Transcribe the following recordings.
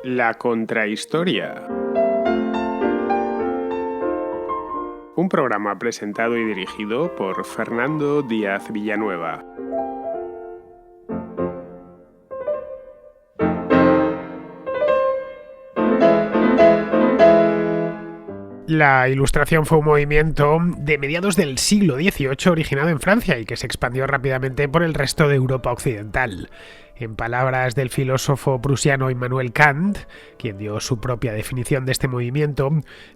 La contrahistoria. Un programa presentado y dirigido por Fernando Díaz Villanueva. La Ilustración fue un movimiento de mediados del siglo XVIII originado en Francia y que se expandió rápidamente por el resto de Europa occidental. En palabras del filósofo prusiano Immanuel Kant, quien dio su propia definición de este movimiento,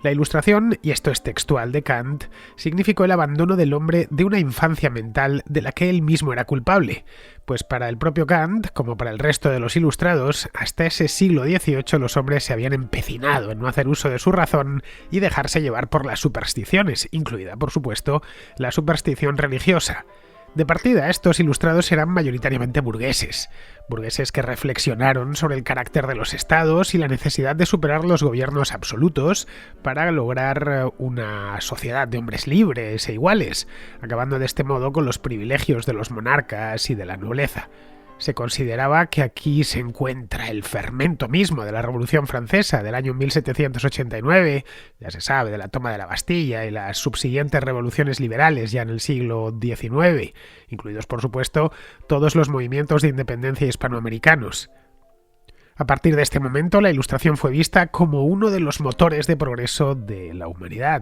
la Ilustración, y esto es textual de Kant, significó el abandono del hombre de una infancia mental de la que él mismo era culpable. Pues para el propio Kant, como para el resto de los ilustrados, hasta ese siglo XVIII los hombres se habían empecinado en no hacer uso de su razón y dejarse llevar por las supersticiones, incluida, por supuesto, la superstición religiosa. De partida, estos ilustrados eran mayoritariamente burgueses que reflexionaron sobre el carácter de los estados y la necesidad de superar los gobiernos absolutos para lograr una sociedad de hombres libres e iguales, acabando de este modo con los privilegios de los monarcas y de la nobleza. Se consideraba que aquí se encuentra el fermento mismo de la Revolución Francesa del año 1789, ya se sabe, de la toma de la Bastilla y las subsiguientes revoluciones liberales ya en el siglo XIX, incluidos por supuesto todos los movimientos de independencia hispanoamericanos. A partir de este momento, la Ilustración fue vista como uno de los motores de progreso de la humanidad.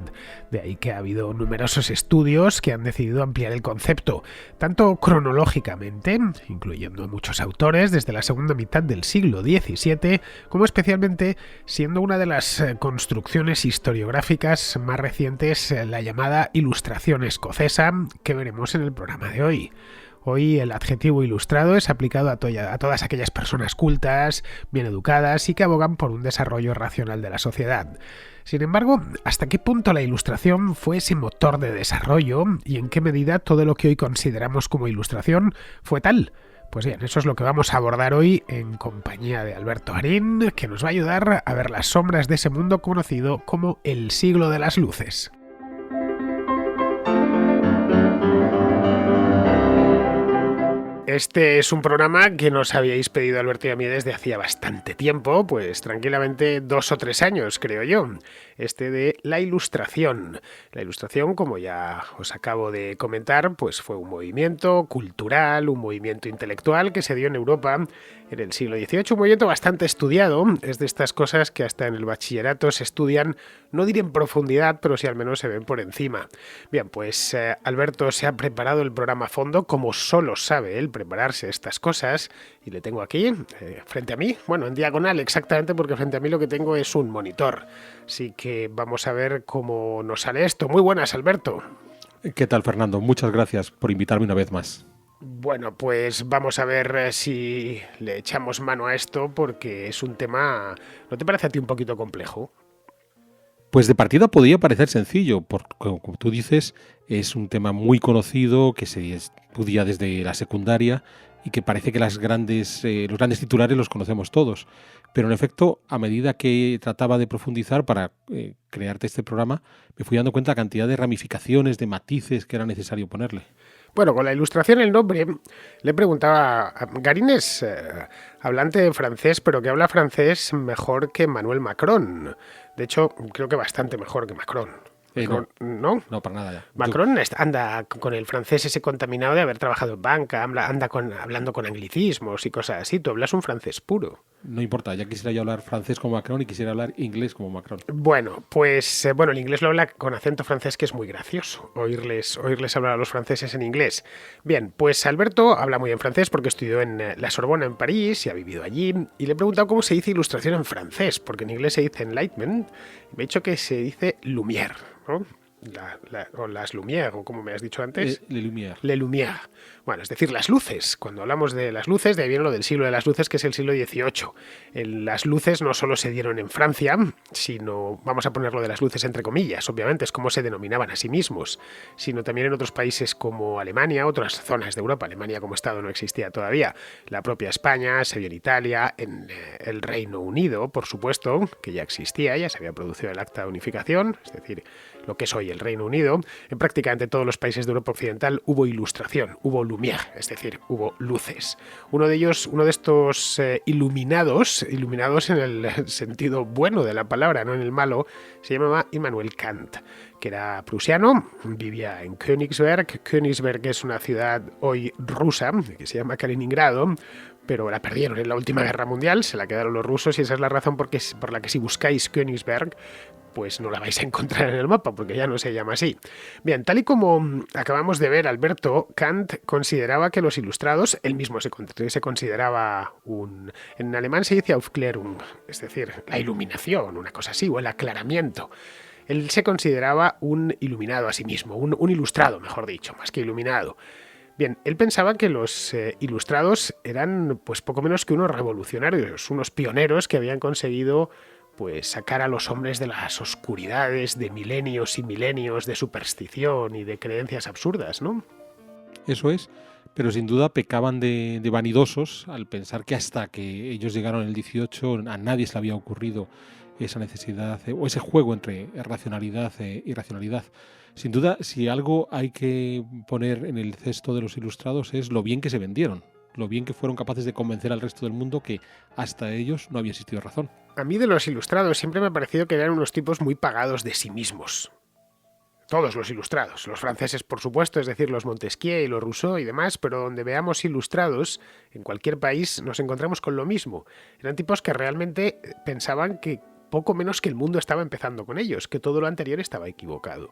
De ahí que ha habido numerosos estudios que han decidido ampliar el concepto, tanto cronológicamente, incluyendo muchos autores desde la segunda mitad del siglo XVII, como especialmente siendo una de las construcciones historiográficas más recientes la llamada Ilustración escocesa, que veremos en el programa de hoy. Hoy el adjetivo ilustrado es aplicado a todas aquellas personas cultas, bien educadas y que abogan por un desarrollo racional de la sociedad. Sin embargo, ¿hasta qué punto la Ilustración fue ese motor de desarrollo y en qué medida todo lo que hoy consideramos como ilustración fue tal? Pues bien, eso es lo que vamos a abordar hoy en compañía de Alberto Arín, que nos va a ayudar a ver las sombras de ese mundo conocido como el siglo de las luces. Este es un programa que nos habíais pedido Alberto y a mí desde hacía bastante tiempo, pues tranquilamente 2 o 3 años, creo yo. Este de la Ilustración. La Ilustración, como ya os acabo de comentar, pues fue un movimiento cultural, un movimiento intelectual que se dio en Europa en el siglo XVIII, un movimiento bastante estudiado. Es de estas cosas que hasta en el bachillerato se estudian, no diré en profundidad, pero sí al menos se ven por encima. Bien, pues Alberto se ha preparado el programa a fondo, como solo sabe él prepararse estas cosas, y le tengo aquí, frente a mí, bueno, en diagonal exactamente, porque frente a mí lo que tengo es un monitor. Así que vamos a ver cómo nos sale esto. Muy buenas, Alberto. ¿Qué tal, Fernando? Muchas gracias por invitarme una vez más. Bueno, pues vamos a ver si le echamos mano a esto, porque es un tema, ¿no te parece a ti un poquito complejo? Pues de partida podría parecer sencillo, porque como tú dices, es un tema muy conocido que se estudia desde la secundaria y que parece que los grandes titulares los conocemos todos. Pero en efecto, a medida que trataba de profundizar para crearte este programa, me fui dando cuenta de la cantidad de ramificaciones, de matices que era necesario ponerle. Bueno, con la Ilustración el nombre, le preguntaba a Garín es hablante de francés, pero que habla francés mejor que Emmanuel Macron. De hecho, creo que bastante mejor que Macron. No, para nada. Ya. Macron anda con el francés ese contaminado de haber trabajado en banca, anda hablando con anglicismos y cosas así. Tú hablas un francés puro. No importa, ya quisiera yo hablar francés como Macron y quisiera hablar inglés como Macron. Bueno, pues el inglés lo habla con acento francés, que es muy gracioso, oírles hablar a los franceses en inglés. Bien, pues Alberto habla muy bien francés porque estudió en la Sorbona en París y ha vivido allí, y le he preguntado cómo se dice ilustración en francés, porque en inglés se dice enlightenment, y me ha dicho que se dice lumière, ¿no? O las lumières, o como me has dicho antes. Les lumières. Les lumières. Bueno, es decir, las luces. Cuando hablamos de las luces, de ahí viene lo del siglo de las luces, que es el siglo XVIII. Las luces no solo se dieron en Francia, sino, vamos a ponerlo de las luces entre comillas, obviamente, es como se denominaban a sí mismos, sino también en otros países como Alemania, otras zonas de Europa. Alemania como Estado no existía todavía. La propia España, se vio en Italia, en el Reino Unido, por supuesto, que ya existía, ya se había producido el Acta de Unificación, es decir, lo que es hoy el Reino Unido, en prácticamente todos los países de Europa Occidental hubo ilustración, hubo lumière, es decir, hubo luces. Uno de estos iluminados en el sentido bueno de la palabra, no en el malo, se llamaba Immanuel Kant, que era prusiano, vivía en Königsberg. Königsberg es una ciudad hoy rusa, que se llama Kaliningrado, pero la perdieron en la última guerra mundial, se la quedaron los rusos, y esa es la razón por la que si buscáis Königsberg, pues no la vais a encontrar en el mapa, porque ya no se llama así. Bien, tal y como acabamos de ver, Alberto, Kant consideraba que los ilustrados, él mismo se consideraba en alemán se dice Aufklärung, es decir, la iluminación, una cosa así, o el aclaramiento. Él se consideraba un iluminado a sí mismo, un ilustrado, mejor dicho, más que iluminado. Bien, él pensaba que los ilustrados eran pues poco menos que unos revolucionarios, unos pioneros que habían conseguido pues sacar a los hombres de las oscuridades de milenios y milenios de superstición y de creencias absurdas, ¿no? Eso es, pero sin duda pecaban de vanidosos al pensar que hasta que ellos llegaron en el 18 a nadie se le había ocurrido esa necesidad o ese juego entre racionalidad e irracionalidad. Sin duda, si algo hay que poner en el cesto de los ilustrados es lo bien que se vendieron, lo bien que fueron capaces de convencer al resto del mundo que hasta ellos no había existido razón. A mí de los ilustrados siempre me ha parecido que eran unos tipos muy pagados de sí mismos. Todos los ilustrados, los franceses por supuesto, es decir, los Montesquieu y los Rousseau y demás, pero donde veamos ilustrados, en cualquier país nos encontramos con lo mismo. Eran tipos que realmente pensaban que poco menos que el mundo estaba empezando con ellos, que todo lo anterior estaba equivocado.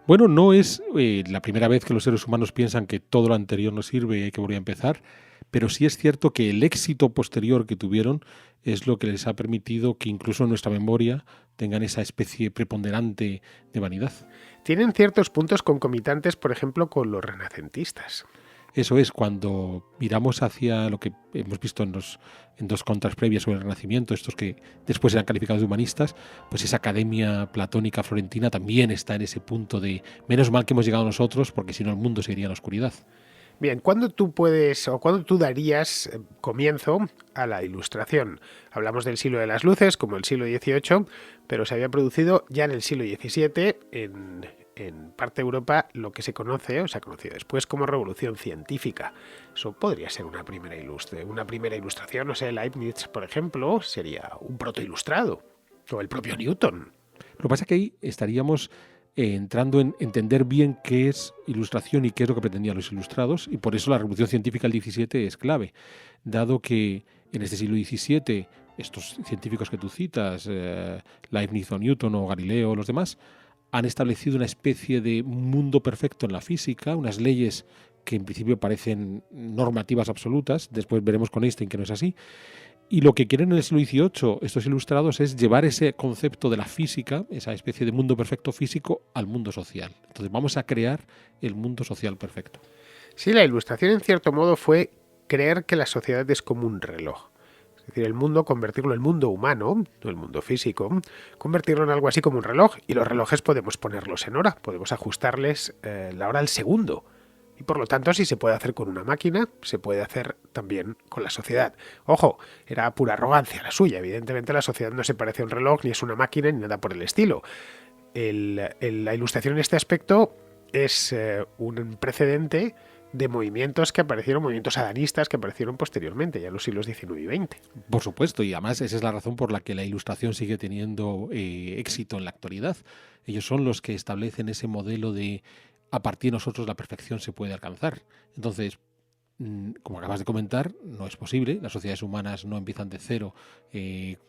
Bueno, no es la primera vez que los seres humanos piensan que todo lo anterior no sirve y hay que volver a empezar, pero sí es cierto que el éxito posterior que tuvieron es lo que les ha permitido que incluso en nuestra memoria tengan esa especie preponderante de vanidad. Tienen ciertos puntos concomitantes, por ejemplo, con los renacentistas. Eso es, cuando miramos hacia lo que hemos visto en dos contras previas sobre el Renacimiento, estos que después eran calificados de humanistas, pues esa academia platónica florentina también está en ese punto de menos mal que hemos llegado nosotros, porque si no el mundo se iría a la oscuridad. Bien, ¿cuándo tú darías comienzo a la Ilustración? Hablamos del siglo de las luces, como el siglo XVIII, pero se había producido ya en el siglo XVII en parte de Europa lo que se conoce, o se ha conocido después como Revolución Científica. Eso podría ser una primera ilustración, no sé, Leibniz, por ejemplo, sería un protoilustrado, o el propio Newton. Lo que pasa es que ahí estaríamos entrando en entender bien qué es ilustración y qué es lo que pretendían los ilustrados, y por eso la Revolución Científica del XVII es clave, dado que en este siglo XVII estos científicos que tú citas, Leibniz o Newton o Galileo o los demás, han establecido una especie de mundo perfecto en la física, unas leyes que en principio parecen normativas absolutas, después veremos con Einstein que no es así, y lo que quieren en el siglo XVIII estos ilustrados es llevar ese concepto de la física, esa especie de mundo perfecto físico, al mundo social. Entonces vamos a crear el mundo social perfecto. Sí, la Ilustración en cierto modo fue creer que la sociedad es como un reloj. Es decir, el mundo, convertirlo en el mundo humano, no el mundo físico, convertirlo en algo así como un reloj. Y los relojes podemos ponerlos en hora, podemos ajustarles la hora al segundo. Y por lo tanto, si se puede hacer con una máquina, se puede hacer también con la sociedad. Ojo, era pura arrogancia la suya. Evidentemente la sociedad no se parece a un reloj, ni es una máquina, ni nada por el estilo. La Ilustración en este aspecto es un precedente de movimientos movimientos adanistas que aparecieron posteriormente, ya en los siglos XIX y XX. Por supuesto, y además esa es la razón por la que la Ilustración sigue teniendo éxito en la actualidad. Ellos son los que establecen ese modelo de a partir de nosotros la perfección se puede alcanzar. Entonces, como acabas de comentar, no es posible. Las sociedades humanas no empiezan de cero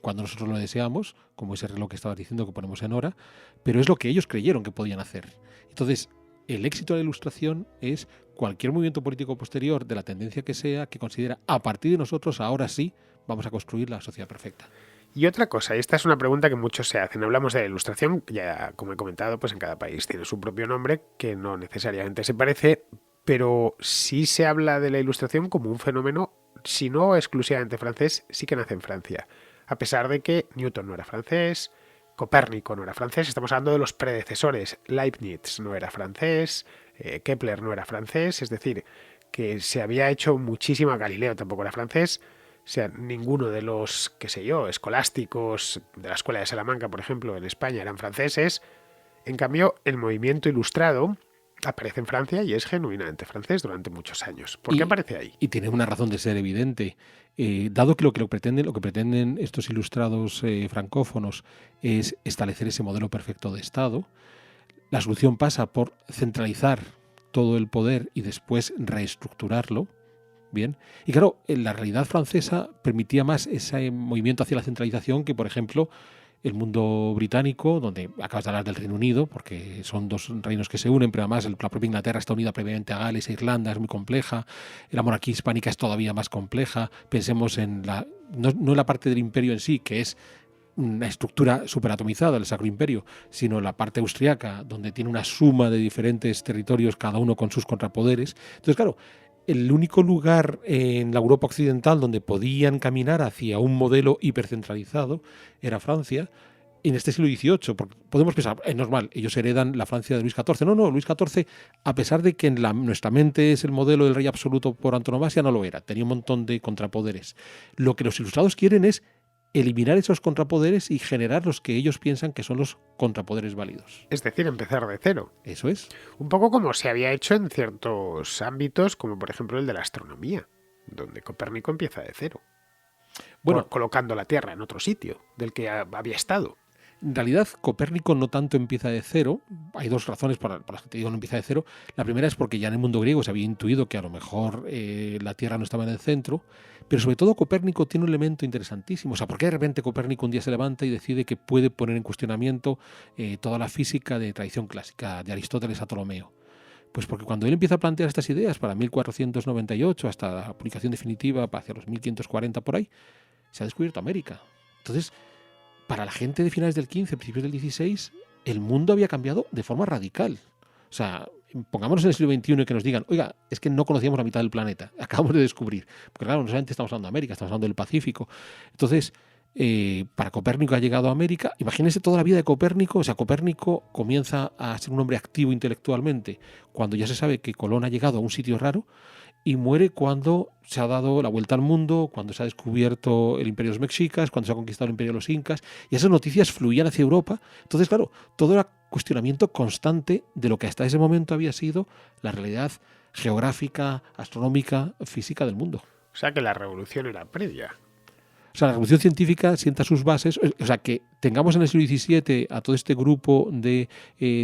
cuando nosotros lo deseamos, como ese reloj que estabas diciendo que ponemos en hora, pero es lo que ellos creyeron que podían hacer. Entonces, el éxito de la Ilustración es cualquier movimiento político posterior, de la tendencia que sea, que considera a partir de nosotros, ahora sí, vamos a construir la sociedad perfecta. Y otra cosa, y esta es una pregunta que muchos se hacen, hablamos de la Ilustración, ya como he comentado, pues en cada país tiene su propio nombre, que no necesariamente se parece, pero sí se habla de la Ilustración como un fenómeno, si no exclusivamente francés, sí que nace en Francia. A pesar de que Newton no era francés, Copérnico no era francés, estamos hablando de los predecesores. Leibniz no era francés, Kepler no era francés, es decir, que se había hecho muchísima. Galileo tampoco era francés. O sea, ninguno de los, escolásticos de la Escuela de Salamanca, por ejemplo, en España eran franceses. En cambio, el movimiento ilustrado aparece en Francia y es genuinamente francés durante muchos años. ¿Por qué aparece ahí? Y tiene una razón de ser evidente. Dado que lo que pretenden estos ilustrados francófonos es establecer ese modelo perfecto de Estado, la solución pasa por centralizar todo el poder y después reestructurarlo. Bien. Y claro, la realidad francesa permitía más ese movimiento hacia la centralización que, por ejemplo, el mundo británico, donde acabas de hablar del Reino Unido, porque son dos reinos que se unen, pero además la propia Inglaterra está unida previamente a Gales e Irlanda, es muy compleja. La monarquía hispánica es todavía más compleja. Pensemos en no en la parte del imperio en sí, que es una estructura superatomizada, el Sacro Imperio, sino la parte austriaca, donde tiene una suma de diferentes territorios, cada uno con sus contrapoderes. Entonces, claro, el único lugar en la Europa occidental donde podían caminar hacia un modelo hipercentralizado era Francia en este siglo XVIII. Porque podemos pensar, es normal, ellos heredan la Francia de Luis XIV. No, Luis XIV, a pesar de que en nuestra mente es el modelo del rey absoluto por antonomasia, no lo era. Tenía un montón de contrapoderes. Lo que los ilustrados quieren es eliminar esos contrapoderes y generar los que ellos piensan que son los contrapoderes válidos. Es decir, empezar de cero. Eso es. Un poco como se había hecho en ciertos ámbitos, como por ejemplo el de la astronomía, donde Copérnico empieza de cero. Bueno, colocando la Tierra en otro sitio del que había estado. En realidad, Copérnico no tanto empieza de cero. Hay dos razones por las que te digo no empieza de cero. La primera es porque ya en el mundo griego se había intuido que a lo mejor la Tierra no estaba en el centro. Pero sobre todo Copérnico tiene un elemento interesantísimo. O sea, ¿por qué de repente Copérnico un día se levanta y decide que puede poner en cuestionamiento toda la física de tradición clásica, de Aristóteles a Ptolomeo? Pues porque cuando él empieza a plantear estas ideas para 1498, hasta la publicación definitiva hacia los 1540 por ahí, se ha descubierto América. Entonces, para la gente de finales del 15, principios del 16, el mundo había cambiado de forma radical. O sea, pongámonos en el siglo XXI y que nos digan, oiga, es que no conocíamos la mitad del planeta, acabamos de descubrir. Porque claro, no solamente estamos hablando de América, estamos hablando del Pacífico. Entonces, para Copérnico ha llegado a América. Imagínense toda la vida de Copérnico. O sea, Copérnico comienza a ser un hombre activo intelectualmente cuando ya se sabe que Colón ha llegado a un sitio raro, y muere cuando se ha dado la vuelta al mundo, cuando se ha descubierto el imperio de los mexicas, cuando se ha conquistado el imperio de los incas, y esas noticias fluían hacia Europa. Entonces, claro, todo era cuestionamiento constante de lo que hasta ese momento había sido la realidad geográfica, astronómica, física del mundo. O sea que la revolución era previa. O sea, la revolución científica sienta sus bases. O sea, que tengamos en el siglo XVII a todo este grupo de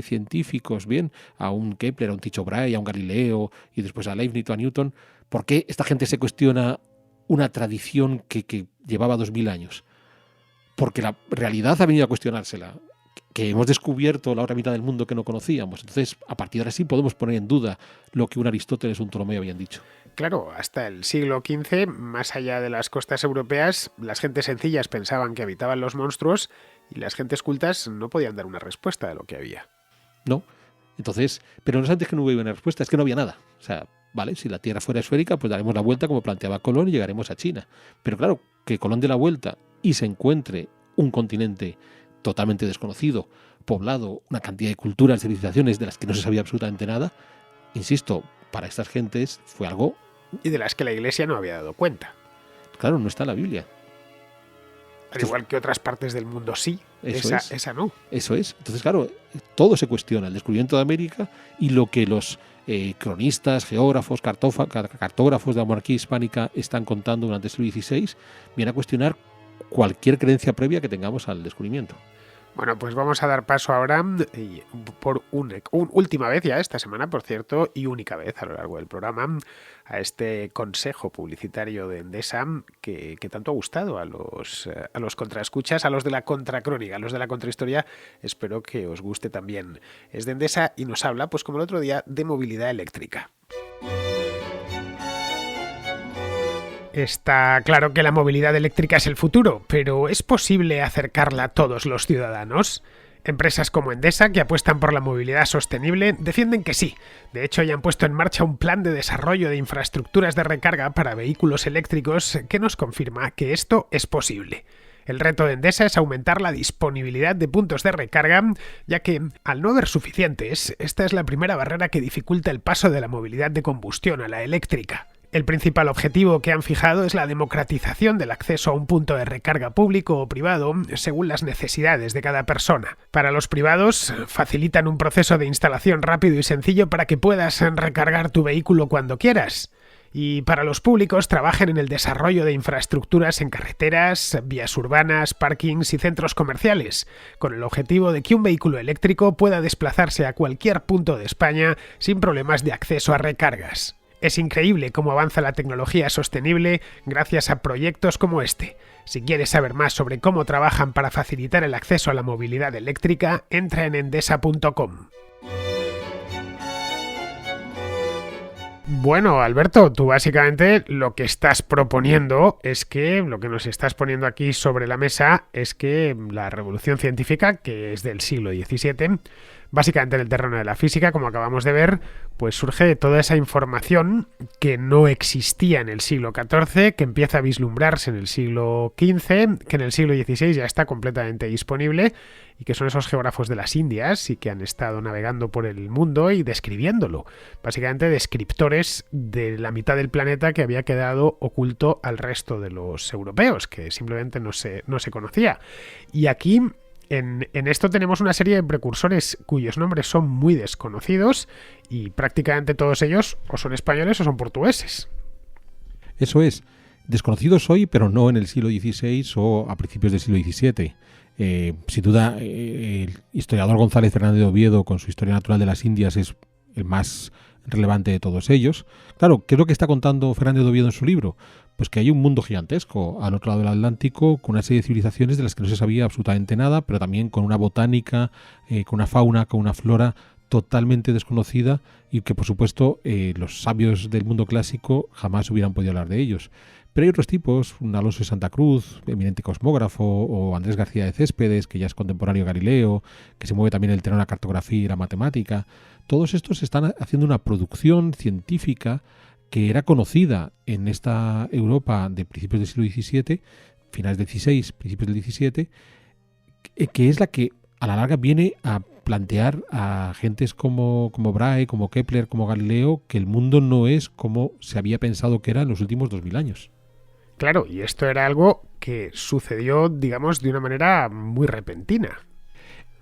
científicos, bien, a un Kepler, a un Tycho Brahe, a un Galileo, y después a Leibniz o a Newton. ¿Por qué esta gente se cuestiona una tradición que llevaba 2000 años? Porque la realidad ha venido a cuestionársela. Que hemos descubierto la otra mitad del mundo que no conocíamos. Entonces, a partir de ahora sí podemos poner en duda lo que un Aristóteles o un Ptolomeo habían dicho. Claro, hasta el siglo XV, más allá de las costas europeas, las gentes sencillas pensaban que habitaban los monstruos y las gentes cultas no podían dar una respuesta de lo que había. No. Entonces, pero no es antes que no hubiera una respuesta, es que no había nada. O sea, vale, si la Tierra fuera esférica, pues daremos la vuelta como planteaba Colón y llegaremos a China. Pero claro, que Colón dé la vuelta y se encuentre un continente totalmente desconocido, poblado, una cantidad de culturas, civilizaciones de las que no se sabía absolutamente nada, insisto, para estas gentes fue algo... Y de las que la Iglesia no había dado cuenta. Claro, no está en la Biblia. Al igual que otras partes del mundo sí, esa no. Eso es. Entonces, claro, todo se cuestiona, el descubrimiento de América y lo que los cronistas, geógrafos, cartógrafos de la monarquía hispánica están contando durante el siglo XVI, viene a cuestionar cualquier creencia previa que tengamos al descubrimiento. Bueno, pues vamos a dar paso ahora por última vez ya esta semana, por cierto, y única vez a lo largo del programa, a este consejo publicitario de Endesa que tanto ha gustado a los contraescuchas, a los de la contracrónica, a los de la contrahistoria. Espero que os guste también. Es de Endesa y nos habla, pues como el otro día, de movilidad eléctrica. Está claro que la movilidad eléctrica es el futuro, pero ¿es posible acercarla a todos los ciudadanos? Empresas como Endesa, que apuestan por la movilidad sostenible, defienden que sí. De hecho, ya han puesto en marcha un plan de desarrollo de infraestructuras de recarga para vehículos eléctricos que nos confirma que esto es posible. El reto de Endesa es aumentar la disponibilidad de puntos de recarga, ya que, al no haber suficientes, esta es la primera barrera que dificulta el paso de la movilidad de combustión a la eléctrica. El principal objetivo que han fijado es la democratización del acceso a un punto de recarga público o privado según las necesidades de cada persona. Para los privados, facilitan un proceso de instalación rápido y sencillo para que puedas recargar tu vehículo cuando quieras. Y para los públicos, trabajan en el desarrollo de infraestructuras en carreteras, vías urbanas, parkings y centros comerciales, con el objetivo de que un vehículo eléctrico pueda desplazarse a cualquier punto de España sin problemas de acceso a recargas. Es increíble cómo avanza la tecnología sostenible gracias a proyectos como este. Si quieres saber más sobre cómo trabajan para facilitar el acceso a la movilidad eléctrica, entra en endesa.com. Bueno, Alberto, tú básicamente lo que estás proponiendo es que, lo que nos estás poniendo aquí sobre la mesa es que la revolución científica, que es del siglo XVII, básicamente en el terreno de la física, como acabamos de ver, pues surge de toda esa información que no existía en el siglo XIV, que empieza a vislumbrarse en el siglo XV, que en el siglo XVI ya está completamente disponible, y que son esos geógrafos de las Indias y que han estado navegando por el mundo y describiéndolo. Básicamente descriptores de la mitad del planeta que había quedado oculto al resto de los europeos, que simplemente no se conocía. Y aquí, en esto tenemos una serie de precursores cuyos nombres son muy desconocidos y prácticamente todos ellos o son españoles o son portugueses. Eso es. Desconocidos hoy, pero no en el siglo XVI o a principios del siglo XVII. Sin duda, el historiador González Fernández de Oviedo, con su Historia Natural de las Indias, es el más relevante de todos ellos. Claro, ¿qué es lo que está contando Fernández de Oviedo en su libro? Pues que hay un mundo gigantesco al otro lado del Atlántico, con una serie de civilizaciones de las que no se sabía absolutamente nada, pero también con una botánica, con una fauna, con una flora totalmente desconocida y que, por supuesto, los sabios del mundo clásico jamás hubieran podido hablar de ellos. Pero hay otros tipos, un Alonso de Santa Cruz, eminente cosmógrafo, o Andrés García de Céspedes, que ya es contemporáneo de Galileo, que se mueve también en el terreno de la cartografía y la matemática. Todos estos están haciendo una producción científica que era conocida en esta Europa de principios del siglo XVII, finales del XVI, principios del XVII, que es la que a la larga viene a plantear a gentes como Brahe, como Kepler, como Galileo, que el mundo no es como se había pensado que era en los últimos 2000 años. Claro, y esto era algo que sucedió, digamos, de una manera muy repentina.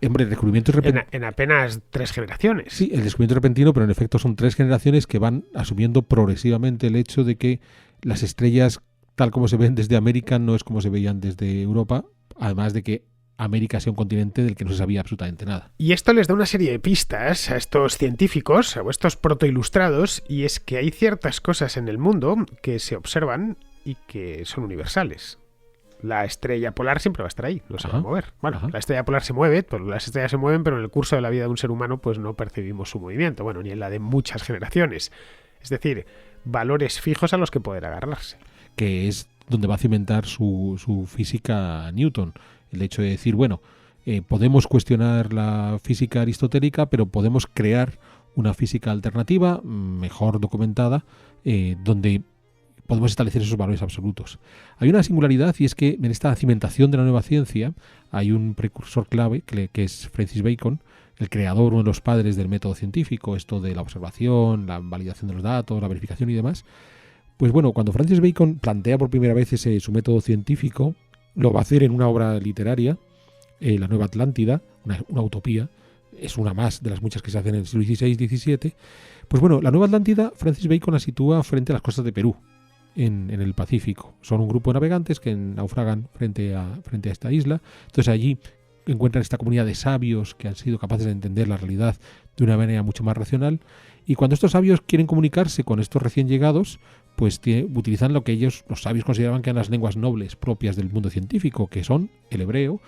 Hombre, el descubrimiento es repentino. En apenas 3 generaciones. Sí, el descubrimiento es repentino, pero en efecto son 3 generaciones que van asumiendo progresivamente el hecho de que las estrellas, tal como se ven desde América, no es como se veían desde Europa, además de que América sea un continente del que no se sabía absolutamente nada. Y esto les da una serie de pistas a estos científicos, o estos protoilustrados, y es que hay ciertas cosas en el mundo que se observan y que son universales. La estrella polar siempre va a estar ahí, no se va a mover. Bueno, la estrella polar se mueve, las estrellas se mueven, pero en el curso de la vida de un ser humano pues no percibimos su movimiento, bueno, ni en la de muchas generaciones. Es decir, valores fijos a los que poder agarrarse. Que es donde va a cimentar su física Newton. El hecho de decir, bueno, podemos cuestionar la física aristotélica, pero podemos crear una física alternativa, mejor documentada, donde podemos establecer esos valores absolutos. Hay una singularidad y es que en esta cimentación de la nueva ciencia hay un precursor clave que es Francis Bacon, el creador, uno de los padres del método científico, esto de la observación, la validación de los datos, la verificación y demás. Pues bueno, cuando Francis Bacon plantea por primera vez su método científico, lo va a hacer en una obra literaria, La Nueva Atlántida, una utopía, es una más de las muchas que se hacen en el siglo XVI-XVII. Pues bueno, la Nueva Atlántida, Francis Bacon la sitúa frente a las costas de Perú, en el Pacífico. Son un grupo de navegantes que naufragan frente a esta isla. Entonces allí encuentran esta comunidad de sabios que han sido capaces de entender la realidad de una manera mucho más racional. Y cuando estos sabios quieren comunicarse con estos recién llegados, pues utilizan lo que ellos, los sabios, consideraban que eran las lenguas nobles propias del mundo científico, que son el hebreo,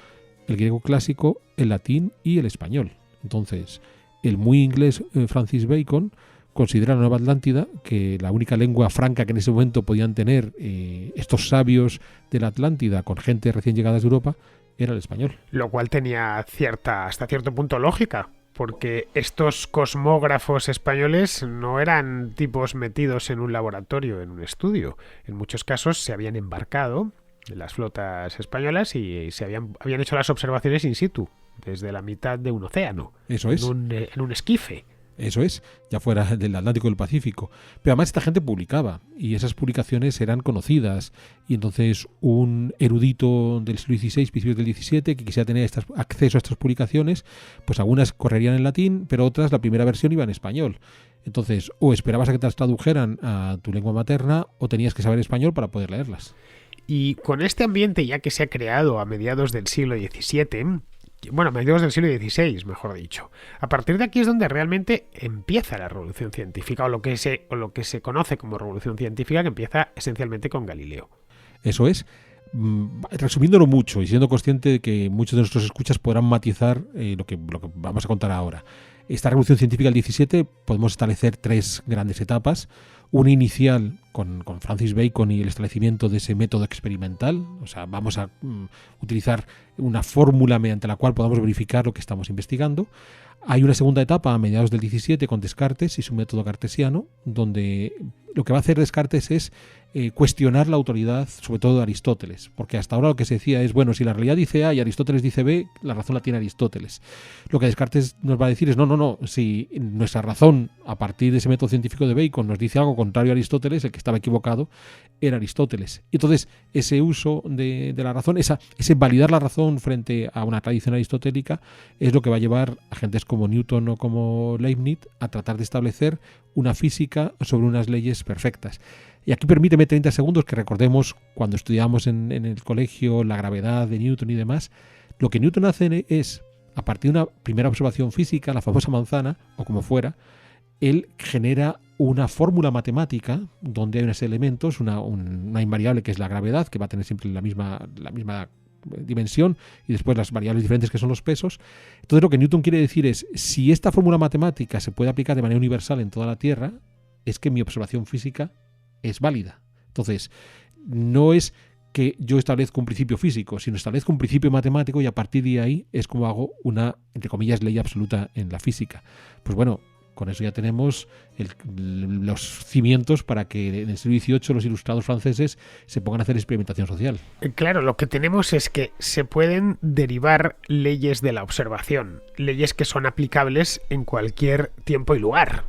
el griego clásico, el latín y el español. Entonces, el muy inglés Francis Bacon considera la Nueva Atlántida que la única lengua franca que en ese momento podían tener estos sabios de la Atlántida con gente recién llegada de Europa era el español. Lo cual tenía hasta cierto punto lógica, porque estos cosmógrafos españoles no eran tipos metidos en un laboratorio, en un estudio. En muchos casos se habían embarcado en las flotas españolas y habían hecho las observaciones in situ, desde la mitad de un océano. Eso es. En un esquife. Eso es, ya fuera del Atlántico y del Pacífico. Pero además esta gente publicaba y esas publicaciones eran conocidas. Y entonces un erudito del siglo XVI, principios del XVII, que quisiera tener acceso a estas publicaciones, pues algunas correrían en latín, pero otras, la primera versión iba en español. Entonces, o esperabas a que te las tradujeran a tu lengua materna o tenías que saber español para poder leerlas. Y con este ambiente ya que se ha creado a mediados del siglo XVII, bueno, a mediados del siglo XVI, mejor dicho, a partir de aquí es donde realmente empieza la revolución científica, o lo que se conoce como revolución científica, que empieza esencialmente con Galileo. Eso es. Resumiéndolo mucho y siendo consciente de que muchos de nuestros escuchas podrán matizar lo que vamos a contar ahora. Esta revolución científica del 17 podemos establecer 3 grandes etapas. Una inicial con Francis Bacon y el establecimiento de ese método experimental. O sea, vamos a utilizar una fórmula mediante la cual podamos verificar lo que estamos investigando. Hay una segunda etapa a mediados del 17 con Descartes y su método cartesiano, donde lo que va a hacer Descartes es cuestionar la autoridad, sobre todo de Aristóteles, porque hasta ahora lo que se decía es, bueno, si la realidad dice A y Aristóteles dice B, la razón la tiene Aristóteles. Lo que Descartes nos va a decir es, no, si nuestra razón, a partir de ese método científico de Bacon, nos dice algo contrario a Aristóteles, el que estaba equivocado era Aristóteles. Y entonces, ese uso de la razón, ese validar la razón frente a una tradición aristotélica, es lo que va a llevar a gentes como Newton o como Leibniz a tratar de establecer una física sobre unas leyes perfectas. Y aquí permíteme 30 segundos que recordemos cuando estudiamos en el colegio la gravedad de Newton y demás. Lo que Newton hace es, a partir de una primera observación física, la famosa manzana, o como fuera, él genera una fórmula matemática donde hay unos elementos, una invariable que es la gravedad, que va a tener siempre la misma dimensión, y después las variables diferentes que son los pesos. Entonces lo que Newton quiere decir es, si esta fórmula matemática se puede aplicar de manera universal en toda la Tierra, es que mi observación física es válida. Entonces, no es que yo establezco un principio físico, sino establezco un principio matemático y a partir de ahí es como hago una, entre comillas, ley absoluta en la física. Pues bueno, con eso ya tenemos los cimientos para que en el siglo XVIII los ilustrados franceses se pongan a hacer experimentación social. Claro, lo que tenemos es que se pueden derivar leyes de la observación, leyes que son aplicables en cualquier tiempo y lugar.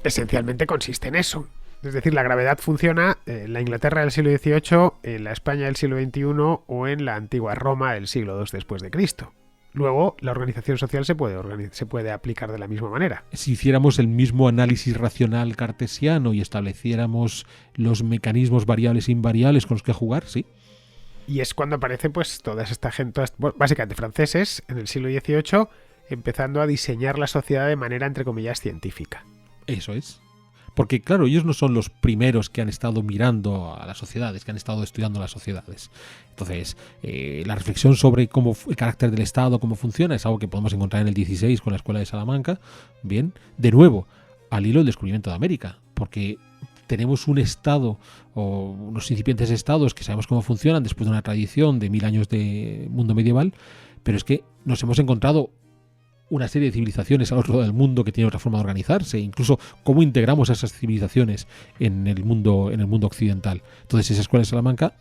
Esencialmente consiste en eso. Es decir, la gravedad funciona en la Inglaterra del siglo XVIII, en la España del siglo XXI o en la antigua Roma del siglo II después de Cristo. Luego, la organización social se puede aplicar de la misma manera. Si hiciéramos el mismo análisis racional cartesiano y estableciéramos los mecanismos variables e invariables con los que jugar, sí. Y es cuando aparece pues toda esta gente, básicamente franceses, en el siglo XVIII, empezando a diseñar la sociedad de manera, entre comillas, científica. Eso es. Porque, claro, ellos no son los primeros que han estado mirando a las sociedades, que han estado estudiando las sociedades. Entonces, la reflexión sobre cómo el carácter del Estado, cómo funciona, es algo que podemos encontrar en el 16 con la Escuela de Salamanca. Bien, de nuevo, al hilo del descubrimiento de América, porque tenemos un Estado o unos incipientes estados que sabemos cómo funcionan después de una tradición de 1000 años de mundo medieval, pero es que nos hemos encontrado una serie de civilizaciones al otro lado del mundo que tienen otra forma de organizarse, incluso cómo integramos a esas civilizaciones en el mundo occidental. Entonces esa Escuela de Salamanca,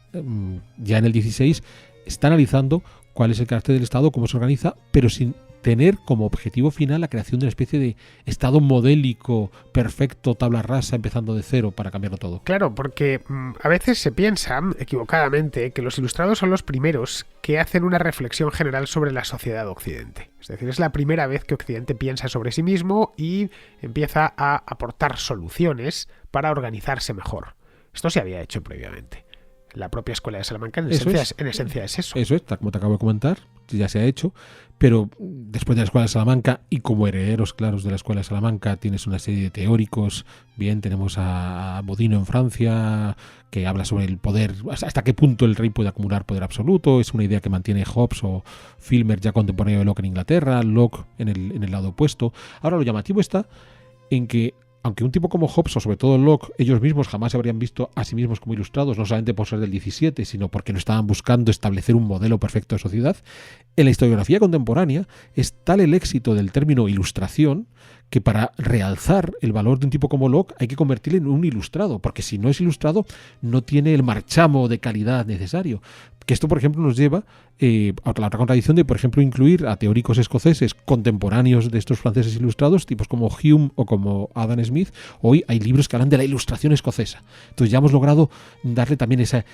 ya en el 16, está analizando cuál es el carácter del Estado, cómo se organiza, pero sin tener como objetivo final la creación de una especie de Estado modélico, perfecto, tabla rasa, empezando de cero para cambiarlo todo. Claro, porque a veces se piensa, equivocadamente, que los ilustrados son los primeros que hacen una reflexión general sobre la sociedad de Occidente. Es decir, es la primera vez que Occidente piensa sobre sí mismo y empieza a aportar soluciones para organizarse mejor. Esto se había hecho previamente. La propia Escuela de Salamanca en esencia es eso. Eso es, como te acabo de comentar, ya se ha hecho, pero después de la Escuela de Salamanca y como herederos claros de la Escuela de Salamanca tienes una serie de teóricos. Bien, tenemos a Bodino en Francia, que habla sobre el poder, hasta qué punto el rey puede acumular poder absoluto. Es una idea que mantiene Hobbes o Filmer, ya contemporáneo de Locke en Inglaterra, Locke en el lado opuesto. Ahora lo llamativo está en que aunque un tipo como Hobbes o sobre todo Locke, ellos mismos jamás se habrían visto a sí mismos como ilustrados, no solamente por ser del 17, sino porque no estaban buscando establecer un modelo perfecto de sociedad, en la historiografía contemporánea es tal el éxito del término ilustración que para realzar el valor de un tipo como Locke hay que convertirle en un ilustrado, porque si no es ilustrado no tiene el marchamo de calidad necesario. Que esto, por ejemplo, nos lleva a la otra contradicción de, por ejemplo, incluir a teóricos escoceses contemporáneos de estos franceses ilustrados, tipos como Hume o como Adam Smith. Hoy hay libros que hablan de la ilustración escocesa. Entonces ya hemos logrado darle también ese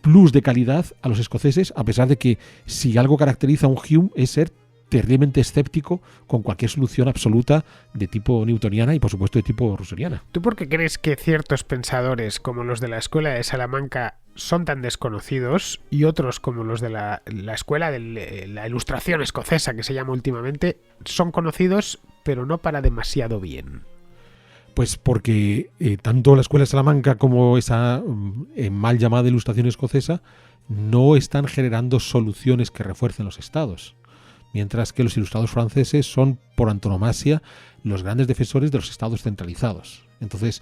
plus de calidad a los escoceses, a pesar de que si algo caracteriza a un Hume es ser terriblemente escéptico con cualquier solución absoluta de tipo newtoniana y por supuesto de tipo russelliana. ¿Tú por qué crees que ciertos pensadores como los de la Escuela de Salamanca son tan desconocidos y otros como los de la Escuela de la Ilustración Escocesa, que se llama últimamente, son conocidos pero no para demasiado bien? Pues porque tanto la Escuela de Salamanca como esa mal llamada Ilustración Escocesa no están generando soluciones que refuercen los estados. Mientras que los ilustrados franceses son, por antonomasia, los grandes defensores de los estados centralizados. Entonces,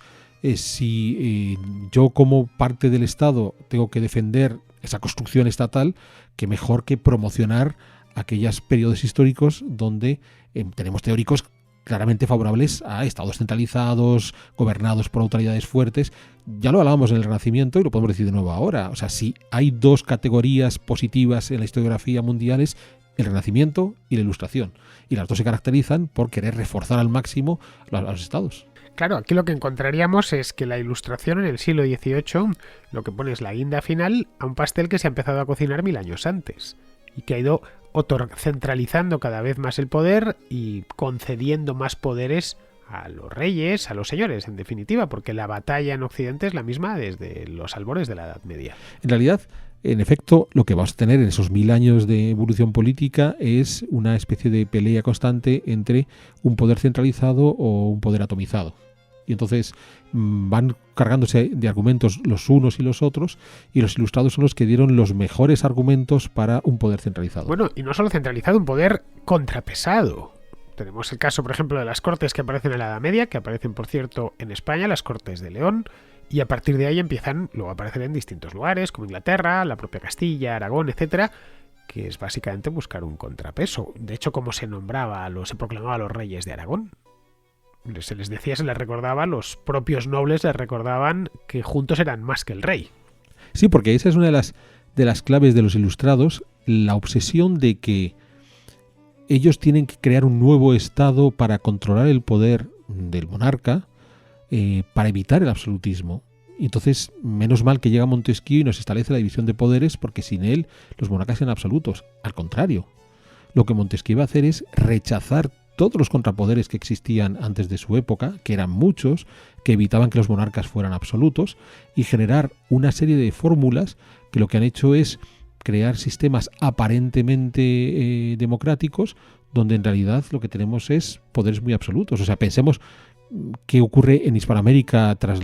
si yo como parte del Estado tengo que defender esa construcción estatal, qué mejor que promocionar aquellos periodos históricos donde tenemos teóricos claramente favorables a estados centralizados, gobernados por autoridades fuertes. Ya lo hablábamos en el Renacimiento y lo podemos decir de nuevo ahora. O sea, si hay dos categorías positivas en la historiografía mundial es el Renacimiento y la Ilustración. Y las dos se caracterizan por querer reforzar al máximo a los estados. Claro, aquí lo que encontraríamos es que la Ilustración en el siglo XVIII lo que pone es la guinda final a un pastel que se ha empezado a cocinar 1000 años antes y que ha ido centralizando cada vez más el poder y concediendo más poderes a los reyes, a los señores, en definitiva, porque la batalla en Occidente es la misma desde los albores de la Edad Media. En realidad, en efecto, lo que vamos a tener en esos 1000 años de evolución política es una especie de pelea constante entre un poder centralizado o un poder atomizado. Y entonces van cargándose de argumentos los unos y los otros, y los ilustrados son los que dieron los mejores argumentos para un poder centralizado. Bueno, y no solo centralizado, un poder contrapesado. Tenemos el caso, por ejemplo, de las cortes que aparecen en la Edad Media, que aparecen, por cierto, en España, las Cortes de León, y a partir de ahí empiezan luego a aparecer en distintos lugares, como Inglaterra, la propia Castilla, Aragón, etcétera, que es básicamente buscar un contrapeso. De hecho, como se se proclamaba a los reyes de Aragón. Se les decía, se les recordaba, los propios nobles les recordaban que juntos eran más que el rey. Sí, porque esa es una de las claves de los ilustrados, la obsesión de que ellos tienen que crear un nuevo estado para controlar el poder del monarca, para evitar el absolutismo. Y entonces, menos mal que llega Montesquieu y nos establece la división de poderes, porque sin él los monarcas eran absolutos. Al contrario, lo que Montesquieu va a hacer es rechazar todos los contrapoderes que existían antes de su época, que eran muchos, que evitaban que los monarcas fueran absolutos, y generar una serie de fórmulas que lo que han hecho es crear sistemas aparentemente democráticos, donde en realidad lo que tenemos es poderes muy absolutos. O sea, pensemos qué ocurre en Hispanoamérica tras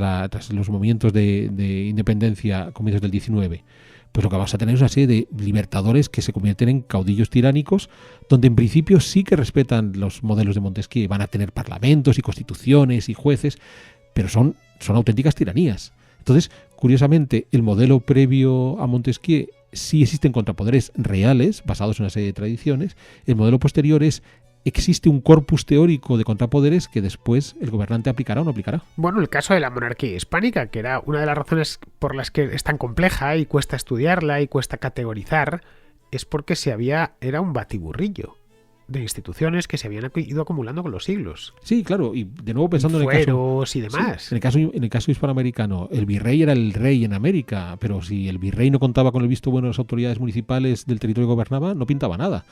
los movimientos de independencia a comienzos del 19. Pues lo que vamos a tener es una serie de libertadores que se convierten en caudillos tiránicos, donde en principio sí que respetan los modelos de Montesquieu, van a tener parlamentos y constituciones y jueces, pero son auténticas tiranías. Entonces, curiosamente, el modelo previo a Montesquieu sí existen contrapoderes reales, basados en una serie de tradiciones. El modelo posterior existe un corpus teórico de contrapoderes que después el gobernante aplicará o no aplicará. Bueno, el caso de la monarquía hispánica, que era una de las razones por las que es tan compleja y cuesta estudiarla y cuesta categorizar, es porque era un batiburrillo de instituciones que se habían ido acumulando con los siglos. Sí, claro, y de nuevo pensando en el caso y demás. Sí, en el caso hispanoamericano, el virrey era el rey en América, pero si el virrey no contaba con el visto bueno de las autoridades municipales del territorio que gobernaba, no pintaba nada.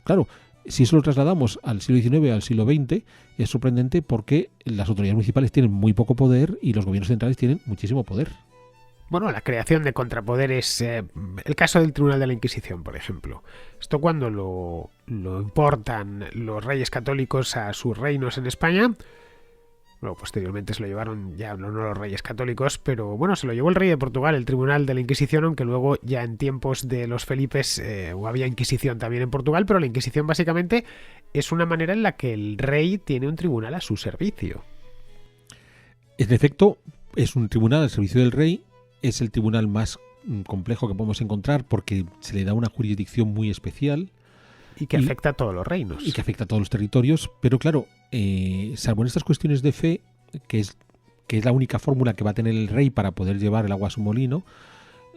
Claro, si eso lo trasladamos al siglo XIX, al siglo XX, es sorprendente porque las autoridades municipales tienen muy poco poder y los gobiernos centrales tienen muchísimo poder. Bueno, la creación de contrapoderes, el caso del Tribunal de la Inquisición, por ejemplo. Esto cuando lo importan los reyes católicos a sus reinos en España, luego posteriormente se lo llevaron ya no los reyes católicos, pero bueno, se lo llevó el rey de Portugal, el Tribunal de la Inquisición, aunque luego ya en tiempos de los Felipes había Inquisición también en Portugal, pero la Inquisición básicamente es una manera en la que el rey tiene un tribunal a su servicio. En efecto, es un tribunal al servicio del rey. Es el tribunal más complejo que podemos encontrar porque se le da una jurisdicción muy especial. Y que afecta a todos los reinos. Y que afecta a todos los territorios. Pero claro, salvo en estas cuestiones de fe, que es la única fórmula que va a tener el rey para poder llevar el agua a su molino,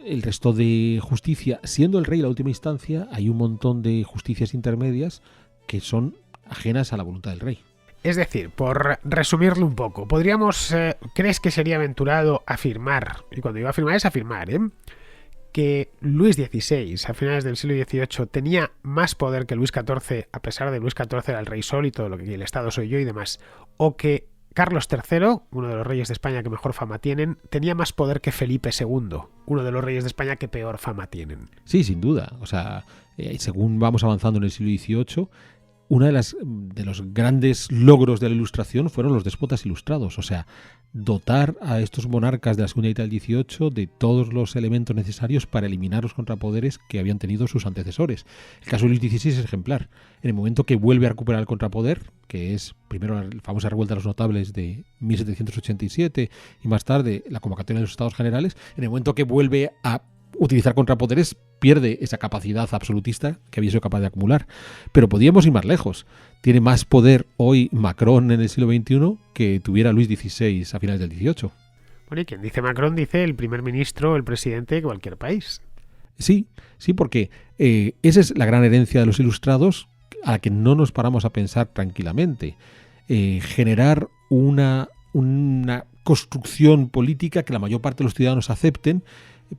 el resto de justicia, siendo el rey la última instancia, hay un montón de justicias intermedias que son ajenas a la voluntad del rey. Es decir, por resumirlo un poco, podríamos, ¿crees que sería aventurado afirmar, y cuando digo afirmar es afirmar, que Luis XVI a finales del siglo XVIII tenía más poder que Luis XIV, a pesar de Luis XIV era el rey sol y todo lo que el Estado soy yo y demás, o que Carlos III, uno de los reyes de España que mejor fama tienen, tenía más poder que Felipe II, uno de los reyes de España que peor fama tienen? Sí, sin duda. O sea, según vamos avanzando en el siglo XVIII, uno de los grandes logros de la Ilustración fueron los déspotas ilustrados, o sea, dotar a estos monarcas de la segunda mitad del XVIII de todos los elementos necesarios para eliminar los contrapoderes que habían tenido sus antecesores. El caso de Luis XVI es ejemplar. En el momento que vuelve a recuperar el contrapoder, que es primero la famosa revuelta de los notables de 1787 y más tarde la convocatoria de los Estados Generales, en el momento que vuelve a utilizar contrapoderes, pierde esa capacidad absolutista que había sido capaz de acumular. Pero podíamos ir más lejos. Tiene más poder hoy Macron en el siglo XXI que tuviera Luis XVI a finales del XVIII. Bueno, y quien dice Macron dice el primer ministro o el presidente de cualquier país. Sí, porque esa es la gran herencia de los ilustrados a la que no nos paramos a pensar tranquilamente. Generar una construcción política que la mayor parte de los ciudadanos acepten,